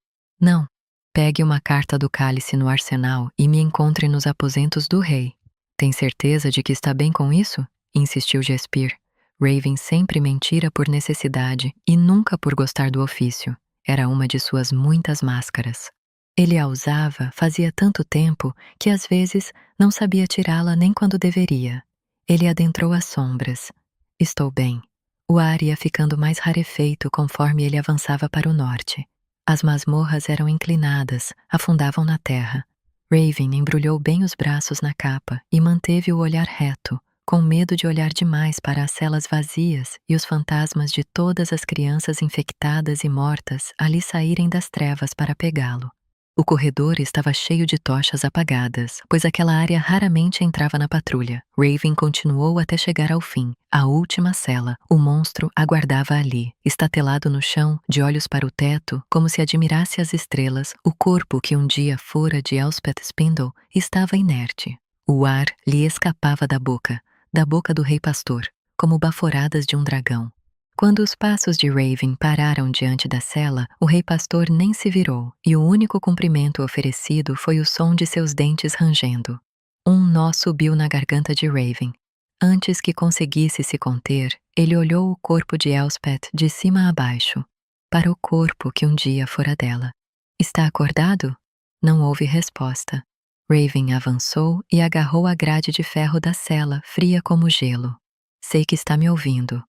Speaker 2: Não. Pegue uma carta do cálice no arsenal e me encontre nos aposentos do rei. Tem certeza de que está bem com isso? Insistiu Jasper. Raven sempre mentira por necessidade e nunca por gostar do ofício. Era uma de suas muitas máscaras. Ele a usava fazia tanto tempo que às vezes não sabia tirá-la nem quando deveria. Ele adentrou as sombras. Estou bem. O ar ia ficando mais rarefeito conforme ele avançava para o norte. As masmorras eram inclinadas, afundavam na terra. Raven embrulhou bem os braços na capa e manteve o olhar reto, com medo de olhar demais para as celas vazias e os fantasmas de todas as crianças infectadas e mortas ali saírem das trevas para pegá-lo. O corredor estava cheio de tochas apagadas, pois aquela área raramente entrava na patrulha. Raven continuou até chegar ao fim. A última cela, o monstro aguardava ali, estatelado no chão, de olhos para o teto, como se admirasse as estrelas. O corpo que um dia fora de Elspeth Spindle estava inerte. O ar lhe escapava da boca do rei pastor, como baforadas de um dragão. Quando os passos de Raven pararam diante da cela, o rei pastor nem se virou, e o único cumprimento oferecido foi o som de seus dentes rangendo. Um nó subiu na garganta de Raven. Antes que conseguisse se conter, ele olhou o corpo de Elspeth de cima a baixo, para o corpo que um dia fora dela. Está acordado? Não houve resposta. Raven avançou e agarrou a grade de ferro da cela, fria como gelo. Sei que está me ouvindo.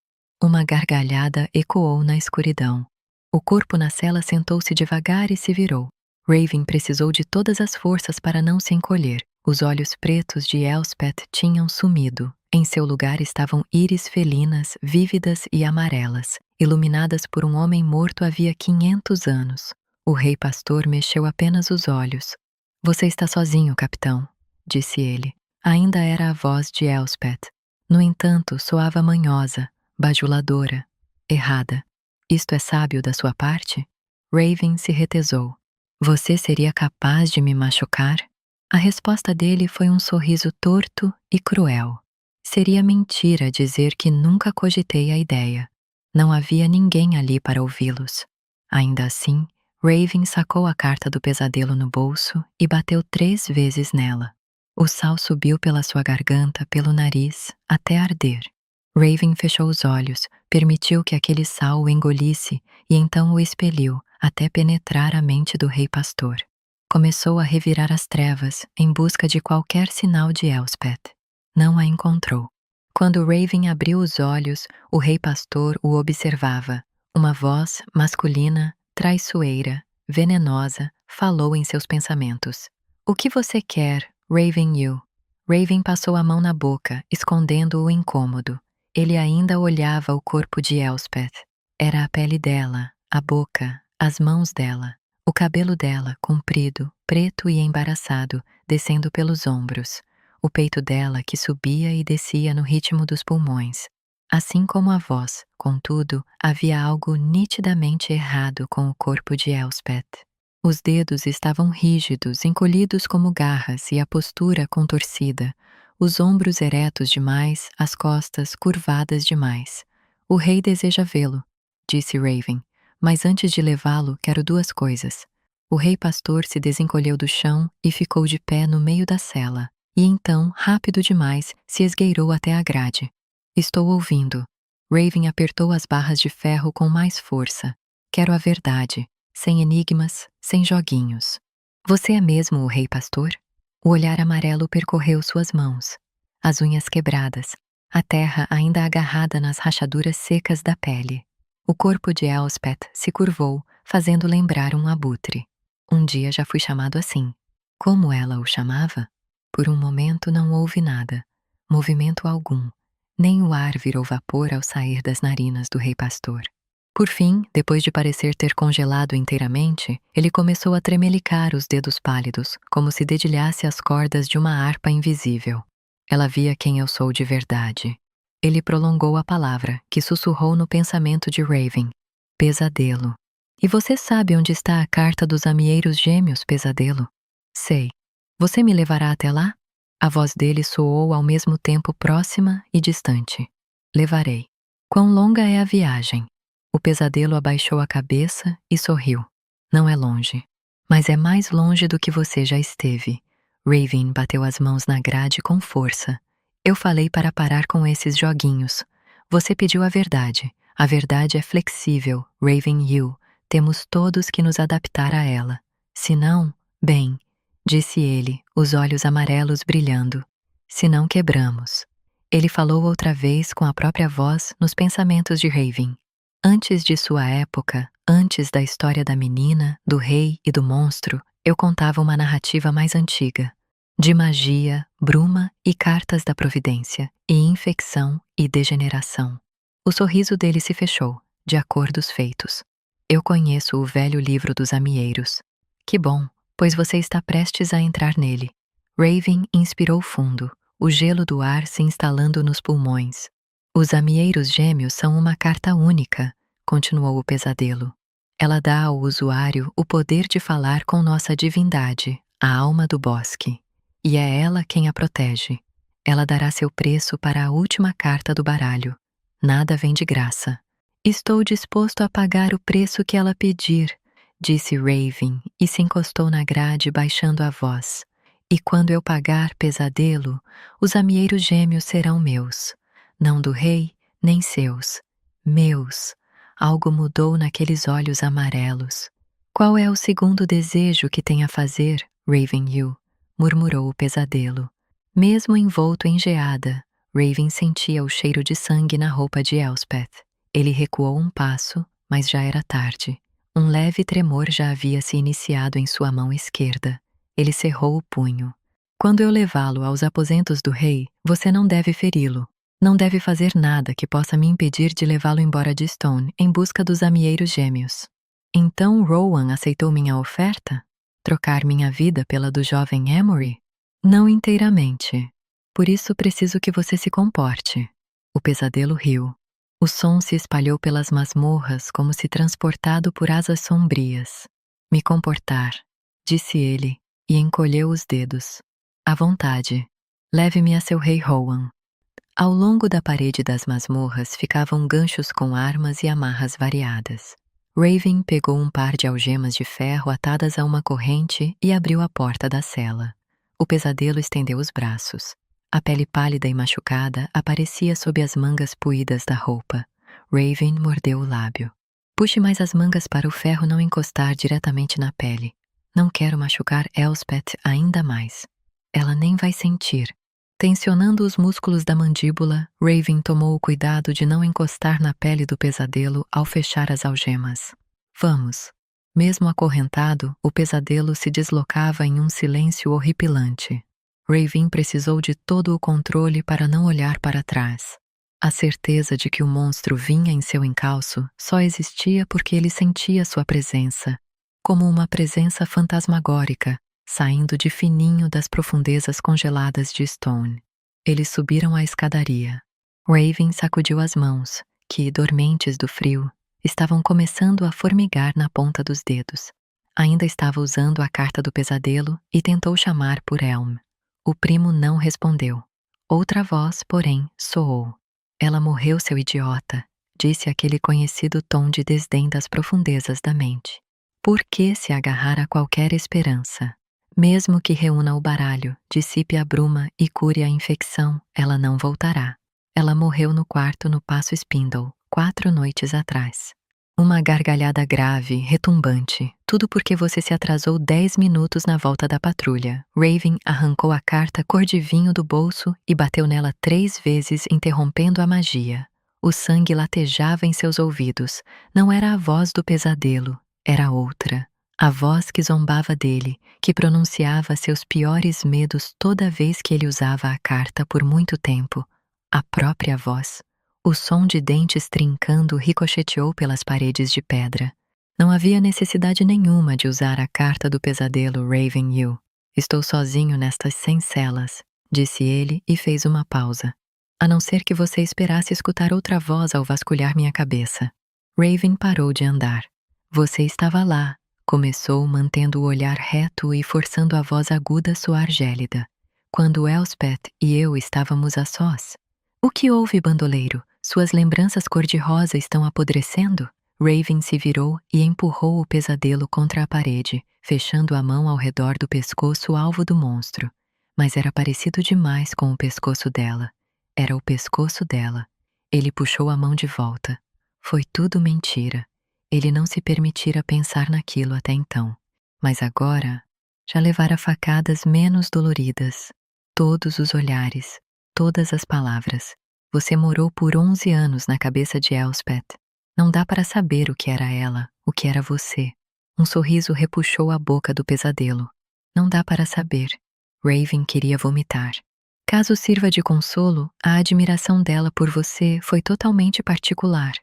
Speaker 2: Uma gargalhada ecoou na escuridão. O corpo na cela sentou-se devagar e se virou. Raven precisou de todas as forças para não se encolher. Os olhos pretos de Elspeth tinham sumido. Em seu lugar estavam íris felinas, vívidas e amarelas, iluminadas por um homem morto havia 500 anos. O rei pastor mexeu apenas os olhos. Você está sozinho, capitão, disse ele. Ainda era a voz de Elspeth. No entanto, soava manhosa, bajuladora, errada. Isto é sábio da sua parte? Raven se retesou. Você seria capaz de me machucar? A resposta dele foi um sorriso torto e cruel. Seria mentira dizer que nunca cogitei a ideia. Não havia ninguém ali para ouvi-los. Ainda assim, Raven sacou a carta do pesadelo no bolso e bateu 3 vezes nela. O sal subiu pela sua garganta, pelo nariz, até arder. Raven fechou os olhos, permitiu que aquele sal o engolisse e então o expeliu, até penetrar a mente do rei pastor. Começou a revirar as trevas, em busca de qualquer sinal de Elspeth. Não a encontrou. Quando Raven abriu os olhos, o rei pastor o observava. Uma voz masculina, traiçoeira, venenosa, falou em seus pensamentos. O que você quer, Raven Yu? Raven passou a mão na boca, escondendo o incômodo. Ele ainda olhava o corpo de Elspeth. Era a pele dela, a boca, as mãos dela, o cabelo dela, comprido, preto e embaraçado, descendo pelos ombros, o peito dela que subia e descia no ritmo dos pulmões. Assim como a voz, contudo, havia algo nitidamente errado com o corpo de Elspeth. Os dedos estavam rígidos, encolhidos como garras e a postura contorcida, os ombros eretos demais, as costas curvadas demais. O rei deseja vê-lo, disse Raven, mas antes de levá-lo quero duas coisas. O rei pastor se desencolheu do chão e ficou de pé no meio da cela, e então, rápido demais, se esgueirou até a grade. Estou ouvindo. Raven apertou as barras de ferro com mais força. Quero a verdade, sem enigmas, sem joguinhos. Você é mesmo o rei pastor? O olhar amarelo percorreu suas mãos, as unhas quebradas, a terra ainda agarrada nas rachaduras secas da pele. O corpo de Elspeth se curvou, fazendo lembrar um abutre. Um dia já fui chamado assim. Como ela o chamava? Por um momento não houve nada, movimento algum. Nem o ar virou vapor ao sair das narinas do rei pastor. Por fim, depois de parecer ter congelado inteiramente, ele começou a tremelicar os dedos pálidos, como se dedilhasse as cordas de uma harpa invisível. Ela via quem eu sou de verdade. Ele prolongou a palavra, que sussurrou no pensamento de Raven. Pesadelo. E você sabe onde está a carta dos amieiros gêmeos, Pesadelo? Sei. Você me levará até lá? A voz dele soou ao mesmo tempo próxima e distante. Levarei. Quão longa é a viagem? O Pesadelo abaixou a cabeça e sorriu. Não é longe. Mas é mais longe do que você já esteve. Raven bateu as mãos na grade com força. Eu falei para parar com esses joguinhos. Você pediu a verdade. A verdade é flexível, Raven Hill. Temos todos que nos adaptar a ela. Se não, bem, disse ele, os olhos amarelos brilhando. Se não quebramos. Ele falou outra vez com a própria voz nos pensamentos de Raven. Antes de sua época, antes da história da menina, do rei e do monstro, eu contava uma narrativa mais antiga. De magia, bruma e cartas da providência, e infecção e degeneração. O sorriso dele se fechou, de acordos feitos. Eu conheço o velho livro dos amieiros. Que bom, pois você está prestes a entrar nele. Raven inspirou fundo, o gelo do ar se instalando nos pulmões. Os amieiros gêmeos são uma carta única, continuou o Pesadelo. Ela dá ao usuário o poder de falar com nossa divindade, a alma do bosque. E é ela quem a protege. Ela dará seu preço para a última carta do baralho. Nada vem de graça. Estou disposto a pagar o preço que ela pedir, disse Raven e se encostou na grade baixando a voz. E quando eu pagar, Pesadelo, os amieiros gêmeos serão meus. Não do rei, nem seus. Meus. Algo mudou naqueles olhos amarelos. Qual é o segundo desejo que tem a fazer, Ravenhill? Murmurou o Pesadelo. Mesmo envolto em geada, Raven sentia o cheiro de sangue na roupa de Elspeth. Ele recuou um passo, mas já era tarde. Um leve tremor já havia se iniciado em sua mão esquerda. Ele cerrou o punho. Quando eu levá-lo aos aposentos do rei, você não deve feri-lo. Não deve fazer nada que possa me impedir de levá-lo embora de Stone em busca dos amieiros gêmeos. Então Rowan aceitou minha oferta? Trocar minha vida pela do jovem Emory? Não inteiramente. Por isso preciso que você se comporte. O Pesadelo riu. O som se espalhou pelas masmorras como se transportado por asas sombrias. Me comportar, disse ele, e encolheu os dedos. À vontade. Leve-me a seu rei Rowan. Ao longo da parede das masmorras ficavam ganchos com armas e amarras variadas. Raven pegou um par de algemas de ferro atadas a uma corrente e abriu a porta da cela. O Pesadelo estendeu os braços. A pele pálida e machucada aparecia sob as mangas puídas da roupa. Raven mordeu o lábio. Puxe mais as mangas para o ferro não encostar diretamente na pele. Não quero machucar Elspeth ainda mais. Ela nem vai sentir. Tensionando os músculos da mandíbula, Raven tomou o cuidado de não encostar na pele do Pesadelo ao fechar as algemas. Vamos. Mesmo acorrentado, o Pesadelo se deslocava em um silêncio horripilante. Raven precisou de todo o controle para não olhar para trás. A certeza de que o monstro vinha em seu encalço só existia porque ele sentia sua presença, como uma presença fantasmagórica, saindo de fininho das profundezas congeladas de Stone. Eles subiram a escadaria. Raven sacudiu as mãos, que, dormentes do frio, estavam começando a formigar na ponta dos dedos. Ainda estava usando a carta do pesadelo e tentou chamar por Elm. O primo não respondeu. Outra voz, porém, soou. Ela morreu, seu idiota, disse aquele conhecido tom de desdém das profundezas da mente. Por que se agarrar a qualquer esperança? Mesmo que reúna o baralho, dissipe a bruma e cure a infecção, ela não voltará. Ela morreu no quarto no Passo Spindle, 4 noites atrás. Uma gargalhada grave, retumbante, tudo porque você se atrasou 10 minutos na volta da patrulha. Raven arrancou a carta cor de vinho do bolso e bateu nela 3 vezes, interrompendo a magia. O sangue latejava em seus ouvidos. Não era a voz do pesadelo, era outra. A voz que zombava dele, que pronunciava seus piores medos toda vez que ele usava a carta por muito tempo. A própria voz. O som de dentes trincando ricocheteou pelas paredes de pedra. Não havia necessidade nenhuma de usar a carta do pesadelo, Raven Yu. Estou sozinho nestas 100 celas, disse ele e fez uma pausa. A não ser que você esperasse escutar outra voz ao vasculhar minha cabeça. Raven parou de andar. Você estava lá, começou mantendo o olhar reto e forçando a voz aguda soar gélida. Quando Elspeth e eu estávamos a sós. O que houve, bandoleiro? Suas lembranças cor-de-rosa estão apodrecendo? Raven se virou e empurrou o pesadelo contra a parede, fechando a mão ao redor do pescoço alvo do monstro. Mas era parecido demais com o pescoço dela. Era o pescoço dela. Ele puxou a mão de volta. Foi tudo mentira. Ele não se permitira pensar naquilo até então. Mas agora, já levara facadas menos doloridas. Todos os olhares, todas as palavras. Você morou por 11 anos na cabeça de Elspeth. Não dá para saber o que era ela, o que era você. Um sorriso repuxou a boca do pesadelo. Não dá para saber. Raven queria vomitar. Caso sirva de consolo, a admiração dela por você foi totalmente particular.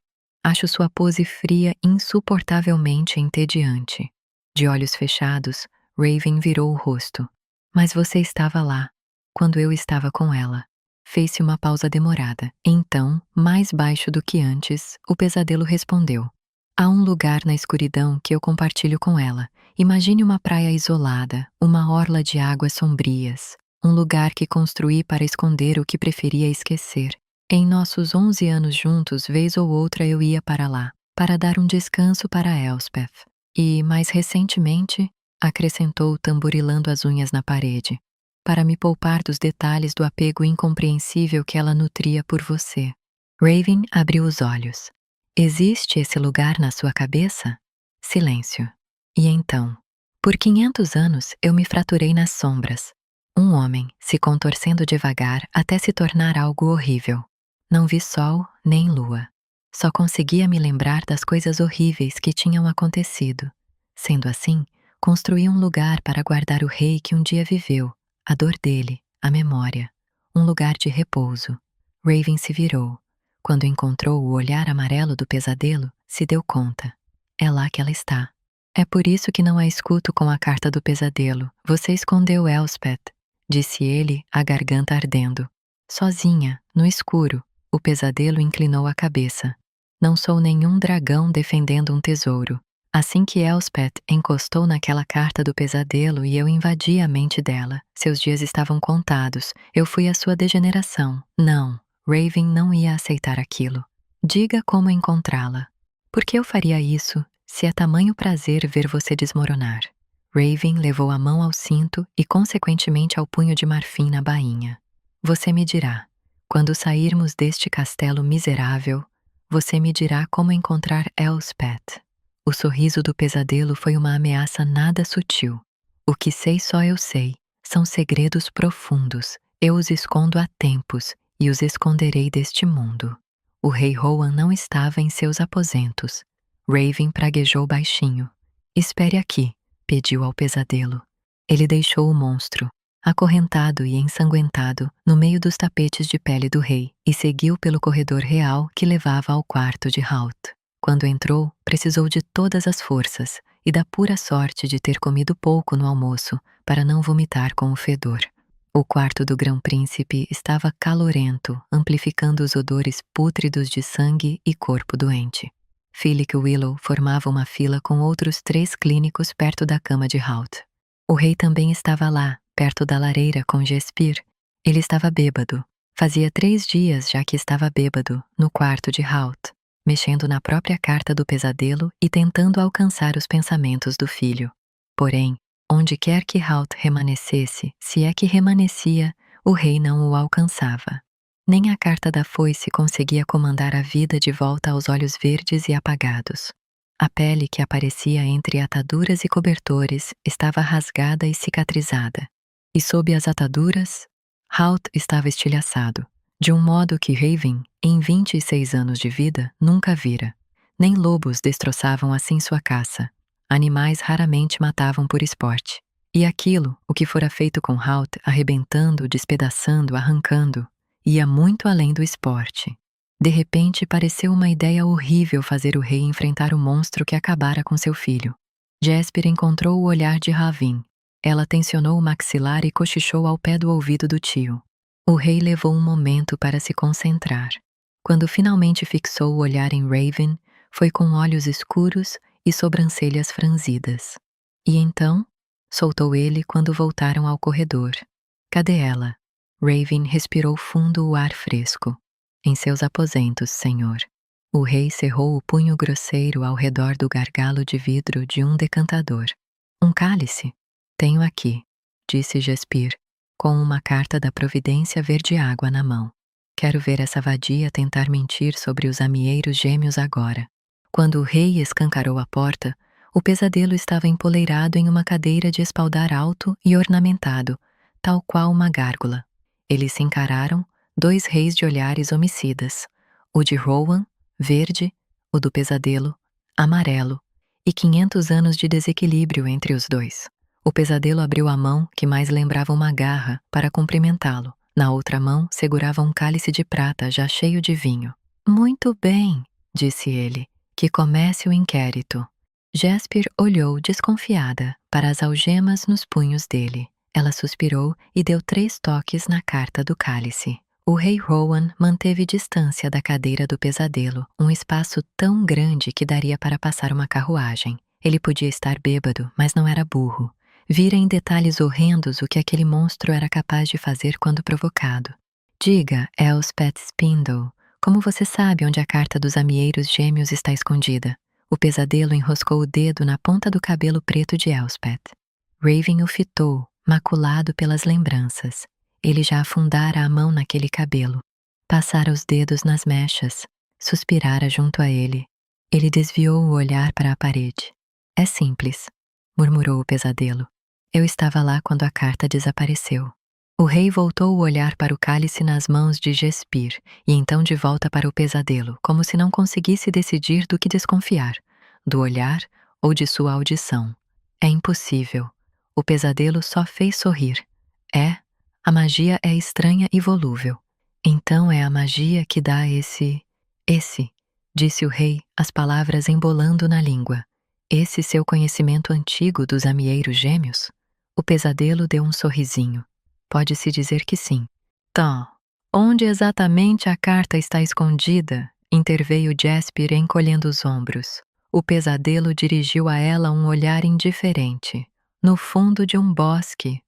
Speaker 2: Acho sua pose fria insuportavelmente entediante. De olhos fechados, Raven virou o rosto. Mas você estava lá, quando eu estava com ela. Fez-se uma pausa demorada. Então, mais baixo do que antes, o pesadelo respondeu. Há um lugar na escuridão que eu compartilho com ela. Imagine uma praia isolada, uma orla de águas sombrias, um lugar que construí para esconder o que preferia esquecer. Em nossos 11 anos juntos, vez ou outra eu ia para lá, para dar um descanso para Elspeth. E, mais recentemente, acrescentou tamborilando as unhas na parede, para me poupar dos detalhes do apego incompreensível que ela nutria por você. Raven abriu os olhos. Existe esse lugar na sua cabeça? Silêncio. E então? Por 500 anos eu me fraturei nas sombras. Um homem se contorcendo devagar até se tornar algo horrível. Não vi sol nem lua. Só conseguia me lembrar das coisas horríveis que tinham acontecido. Sendo assim, construí um lugar para guardar o rei que um dia viveu, a dor dele, a memória. Um lugar de repouso. Raven se virou. Quando encontrou o olhar amarelo do pesadelo, se deu conta. É lá que ela está. É por isso que não a escuto com a carta do pesadelo. Você escondeu Elspeth, disse ele, a garganta ardendo. Sozinha, no escuro. O pesadelo inclinou a cabeça. Não sou nenhum dragão defendendo um tesouro. Assim que Elspeth encostou naquela carta do pesadelo e eu invadi a mente dela, seus dias estavam contados. Eu fui a sua degeneração. Não, Raven não ia aceitar aquilo. Diga como encontrá-la. Por que eu faria isso, se é tamanho prazer ver você desmoronar? Raven levou a mão ao cinto e, consequentemente, ao punho de marfim na bainha. Você me dirá. Quando sairmos deste castelo miserável, você me dirá como encontrar Elspeth. O sorriso do pesadelo foi uma ameaça nada sutil. O que sei só eu sei. São segredos profundos. Eu os escondo há tempos e os esconderei deste mundo. O rei Rohan não estava em seus aposentos. Raven praguejou baixinho. Espere aqui, pediu ao pesadelo. Ele deixou o monstro, acorrentado e ensanguentado, no meio dos tapetes de pele do rei, e seguiu pelo corredor real que levava ao quarto de Halt. Quando entrou, precisou de todas as forças e da pura sorte de ter comido pouco no almoço para não vomitar com o fedor. O quarto do grão-príncipe estava calorento, amplificando os odores pútridos de sangue e corpo doente. Philip e Willow formavam uma fila com outros 3 clínicos perto da cama de Halt. O rei também estava lá, perto da lareira com Jespir. Ele estava bêbado. Fazia 3 dias já que estava bêbado, no quarto de Halt, mexendo na própria carta do pesadelo e tentando alcançar os pensamentos do filho. Porém, onde quer que Halt remanescesse, se é que remanescia, o rei não o alcançava. Nem a carta da foice conseguia comandar a vida de volta aos olhos verdes e apagados. A pele que aparecia entre ataduras e cobertores estava rasgada e cicatrizada. E sob as ataduras, Halt estava estilhaçado, de um modo que Raven, em 26 anos de vida, nunca vira. Nem lobos destroçavam assim sua caça. Animais raramente matavam por esporte. E aquilo, o que fora feito com Halt, arrebentando, despedaçando, arrancando, ia muito além do esporte. De repente, pareceu uma ideia horrível fazer o rei enfrentar o monstro que acabara com seu filho. Jesper encontrou o olhar de Ravin. Ela tensionou o maxilar e cochichou ao pé do ouvido do tio. O rei levou um momento para se concentrar. Quando finalmente fixou o olhar em Raven, foi com olhos escuros e sobrancelhas franzidas. E então, soltou ele quando voltaram ao corredor. Cadê ela? Raven respirou fundo o ar fresco. Em seus aposentos, senhor. O rei cerrou o punho grosseiro ao redor do gargalo de vidro de um decantador. Um cálice? Tenho aqui, disse Jespir, com uma carta da Providência Verde-Água na mão. Quero ver essa vadia tentar mentir sobre os amieiros gêmeos agora. Quando o rei escancarou a porta, o pesadelo estava empoleirado em uma cadeira de espaldar alto e ornamentado, tal qual uma gárgula. Eles se encararam, 2 reis de olhares homicidas, o de Rowan, verde, o do pesadelo, amarelo, e 500 anos de desequilíbrio entre os dois. O pesadelo abriu a mão, que mais lembrava uma garra, para cumprimentá-lo. Na outra mão, segurava um cálice de prata já cheio de vinho. Muito bem, disse ele, que comece o inquérito. Jesper olhou desconfiada para as algemas nos punhos dele. Ela suspirou e deu 3 toques na carta do cálice. O rei Rowan manteve distância da cadeira do pesadelo, um espaço tão grande que daria para passar uma carruagem. Ele podia estar bêbado, mas não era burro. Vira em detalhes horrendos o que aquele monstro era capaz de fazer quando provocado. Diga, Elspeth Spindle, como você sabe onde a carta dos amieiros gêmeos está escondida? O pesadelo enroscou o dedo na ponta do cabelo preto de Elspeth. Raven o fitou, maculado pelas lembranças. Ele já afundara a mão naquele cabelo. Passara os dedos nas mechas. Suspirara junto a ele. Ele desviou o olhar para a parede. É simples, murmurou o pesadelo. Eu estava lá quando a carta desapareceu. O rei voltou o olhar para o cálice nas mãos de Jespir, e então de volta para o pesadelo, como se não conseguisse decidir do que desconfiar, do olhar ou de sua audição. É impossível. O pesadelo só fez sorrir. A magia é estranha e volúvel. Então é a magia que dá esse, disse o rei, as palavras embolando na língua. Esse seu conhecimento antigo dos amieiros gêmeos? O pesadelo deu um sorrisinho. Pode-se dizer que sim. Então, onde exatamente a carta está escondida? Interveio Jesper encolhendo os ombros. O pesadelo dirigiu a ela um olhar indiferente. No fundo de um bosque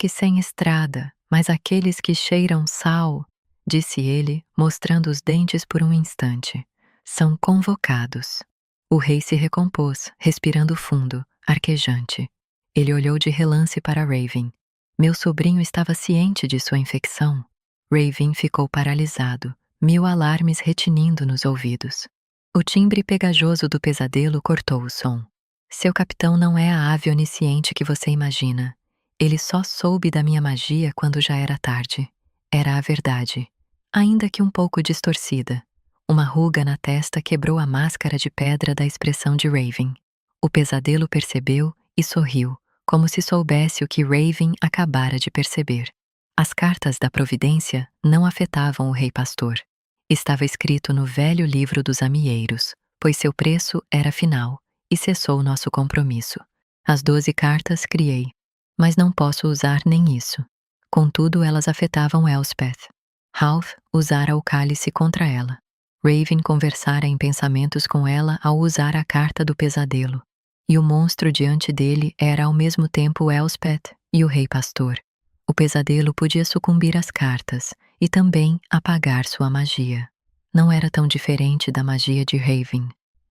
Speaker 2: sem estrada, mas aqueles que cheiram sal, disse ele, mostrando os dentes por um instante. São convocados. O rei se recompôs, respirando fundo, arquejante. Ele olhou de relance para Raven. Meu sobrinho estava ciente de sua infecção. Raven ficou paralisado, 1000 alarmes retinindo nos ouvidos. O timbre pegajoso do pesadelo cortou o som. Seu capitão não é a ave onisciente que você imagina. Ele só soube da minha magia quando já era tarde. Era a verdade, ainda que um pouco distorcida. Uma ruga na testa quebrou a máscara de pedra da expressão de Raven. O pesadelo percebeu e sorriu, como se soubesse o que Raven acabara de perceber. As cartas da Providência não afetavam o rei pastor. Estava escrito no velho livro dos amieiros, pois seu preço era final, e cessou nosso compromisso. As 12 cartas criei, mas não posso usar nem isso. Contudo, elas afetavam Elspeth. Ralph usara o cálice contra ela. Raven conversara em pensamentos com ela ao usar a carta do pesadelo. E o monstro diante dele era ao mesmo tempo Elspeth e o Rei Pastor. O pesadelo podia sucumbir às cartas e também apagar sua magia. Não era tão diferente da magia de Raven.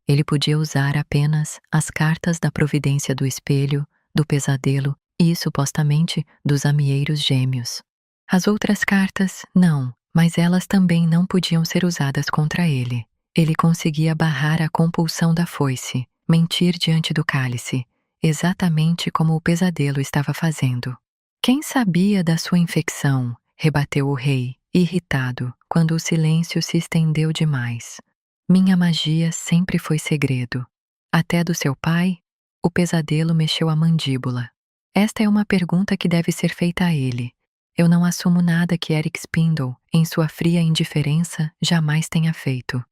Speaker 2: Ele podia usar apenas as cartas da providência do espelho, do pesadelo e, supostamente, dos amieiros gêmeos. As outras cartas, não, mas elas também não podiam ser usadas contra ele. Ele conseguia barrar a compulsão da foice, mentir diante do cálice, exatamente como o pesadelo estava fazendo. Quem sabia da sua infecção? Rebateu o rei, irritado, quando o silêncio se estendeu demais. Minha magia sempre foi segredo. Até do seu pai? O pesadelo mexeu a mandíbula. Esta é uma pergunta que deve ser feita a ele. Eu não assumo nada que Eric Spindle, em sua fria indiferença, jamais tenha feito.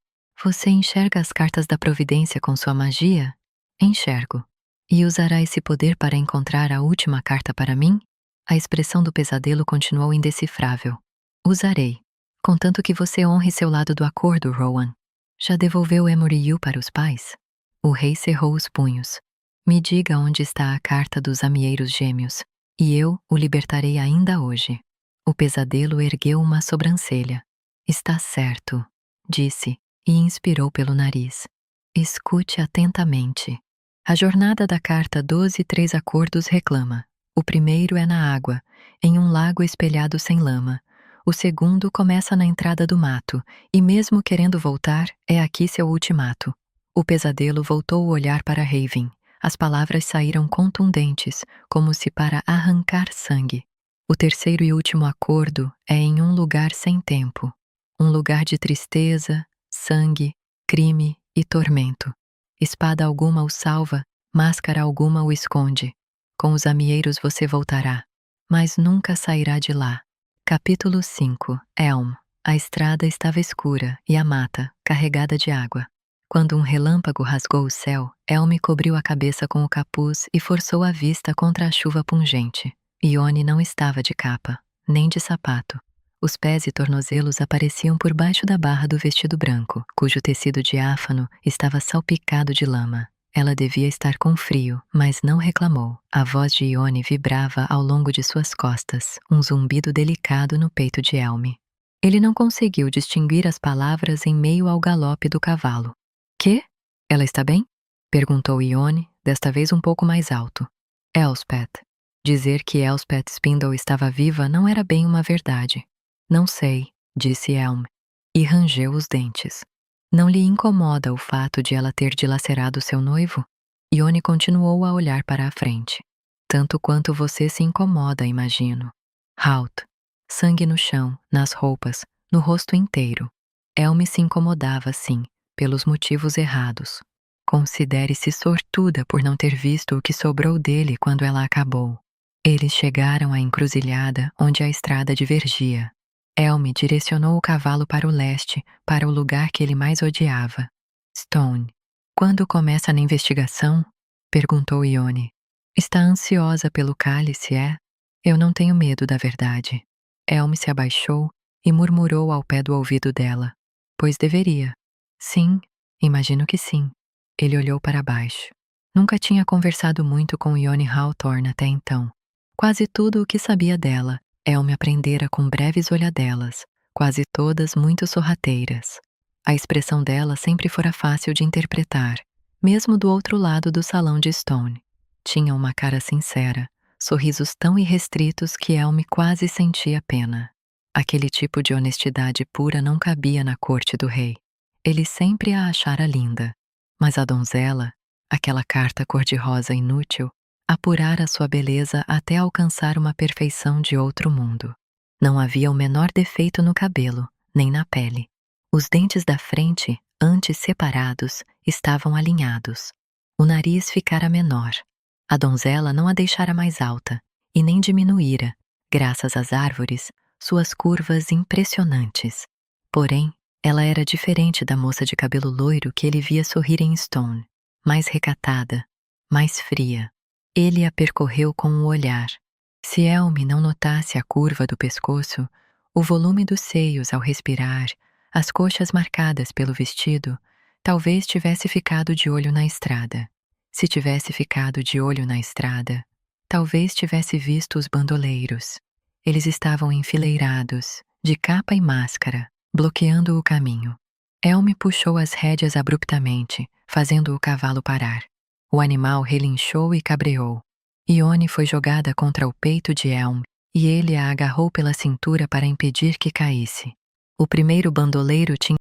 Speaker 2: Você enxerga as cartas da providência com sua magia? Enxergo. E usará esse poder para encontrar a última carta para mim? A expressão do pesadelo continuou indecifrável. Usarei. Contanto que você honre seu lado do acordo, Rowan. Já devolveu Emory Yu para os pais? O rei cerrou os punhos. Me diga onde está a carta dos amieiros gêmeos, e eu o libertarei ainda hoje. O pesadelo ergueu uma sobrancelha. Está certo, disse, e inspirou pelo nariz. Escute atentamente. A jornada da carta 12 Acordos reclama. O primeiro é na água, em um lago espelhado sem lama. O segundo começa na entrada do mato, e mesmo querendo voltar, é aqui seu ultimato. O pesadelo voltou o olhar para Raven. As palavras saíram contundentes, como se para arrancar sangue. O terceiro e último acordo é em um lugar sem tempo. Um lugar de tristeza, sangue, crime e tormento. Espada alguma o salva, máscara alguma o esconde. Com os amieiros você voltará, mas nunca sairá de lá. Capítulo 5. Elm. A estrada estava escura e a mata, carregada de água. Quando um relâmpago rasgou o céu, Elm cobriu a cabeça com o capuz e forçou a vista contra a chuva pungente. Ione não estava de capa, nem de sapato. Os pés e tornozelos apareciam por baixo da barra do vestido branco, cujo tecido diáfano estava salpicado de lama. Ela devia estar com frio, mas não reclamou. A voz de Ione vibrava ao longo de suas costas, um zumbido delicado no peito de Elm. Ele não conseguiu distinguir as palavras em meio ao galope do cavalo. "Quê? Ela está bem?" perguntou Ione, desta vez um pouco mais alto. Elspeth. Dizer que Elspeth Spindle estava viva não era bem uma verdade. "Não sei", disse Elm, e rangeu os dentes. "Não lhe incomoda o fato de ela ter dilacerado seu noivo?" Ione continuou a olhar para a frente. "Tanto quanto você se incomoda, imagino." Halt. Sangue no chão, nas roupas, no rosto inteiro. Elm se incomodava, sim, pelos motivos errados. Considere-se sortuda por não ter visto o que sobrou dele quando ela acabou. Eles chegaram à encruzilhada onde a estrada divergia. Elm direcionou o cavalo para o leste, para o lugar que ele mais odiava. Stone. "Quando começa na investigação?" perguntou Ione. "Está ansiosa pelo cálice, é?" "Eu não tenho medo da verdade." Elm se abaixou e murmurou ao pé do ouvido dela. "Pois deveria." "Sim, imagino que sim." Ele olhou para baixo. Nunca tinha conversado muito com Ione Hawthorne até então. Quase tudo o que sabia dela, Elm aprendera com breves olhadelas, quase todas muito sorrateiras. A expressão dela sempre fora fácil de interpretar, mesmo do outro lado do salão de Stone. Tinha uma cara sincera, sorrisos tão irrestritos que Elm quase sentia pena. Aquele tipo de honestidade pura não cabia na corte do rei. Ele sempre a achara linda. Mas a donzela, aquela carta cor-de-rosa inútil, apurara sua beleza até alcançar uma perfeição de outro mundo. Não havia o menor defeito no cabelo, nem na pele. Os dentes da frente, antes separados, estavam alinhados. O nariz ficara menor. A donzela não a deixara mais alta, e nem diminuíra, graças às árvores, suas curvas impressionantes. Porém, ela era diferente da moça de cabelo loiro que ele via sorrir em Stone, mais recatada, mais fria. Ele a percorreu com o olhar. Se Elm não notasse a curva do pescoço, o volume dos seios ao respirar, As coxas marcadas pelo vestido, talvez tivesse ficado de olho na estrada. Se tivesse ficado de olho na estrada, talvez tivesse visto os bandoleiros. Eles estavam enfileirados, de capa e máscara, bloqueando o caminho. Elme puxou as rédeas abruptamente, fazendo o cavalo parar. O animal relinchou e cabreou. Ione foi jogada contra o peito de Elme, e ele a agarrou pela cintura para impedir que caísse. O primeiro bandoleiro tinha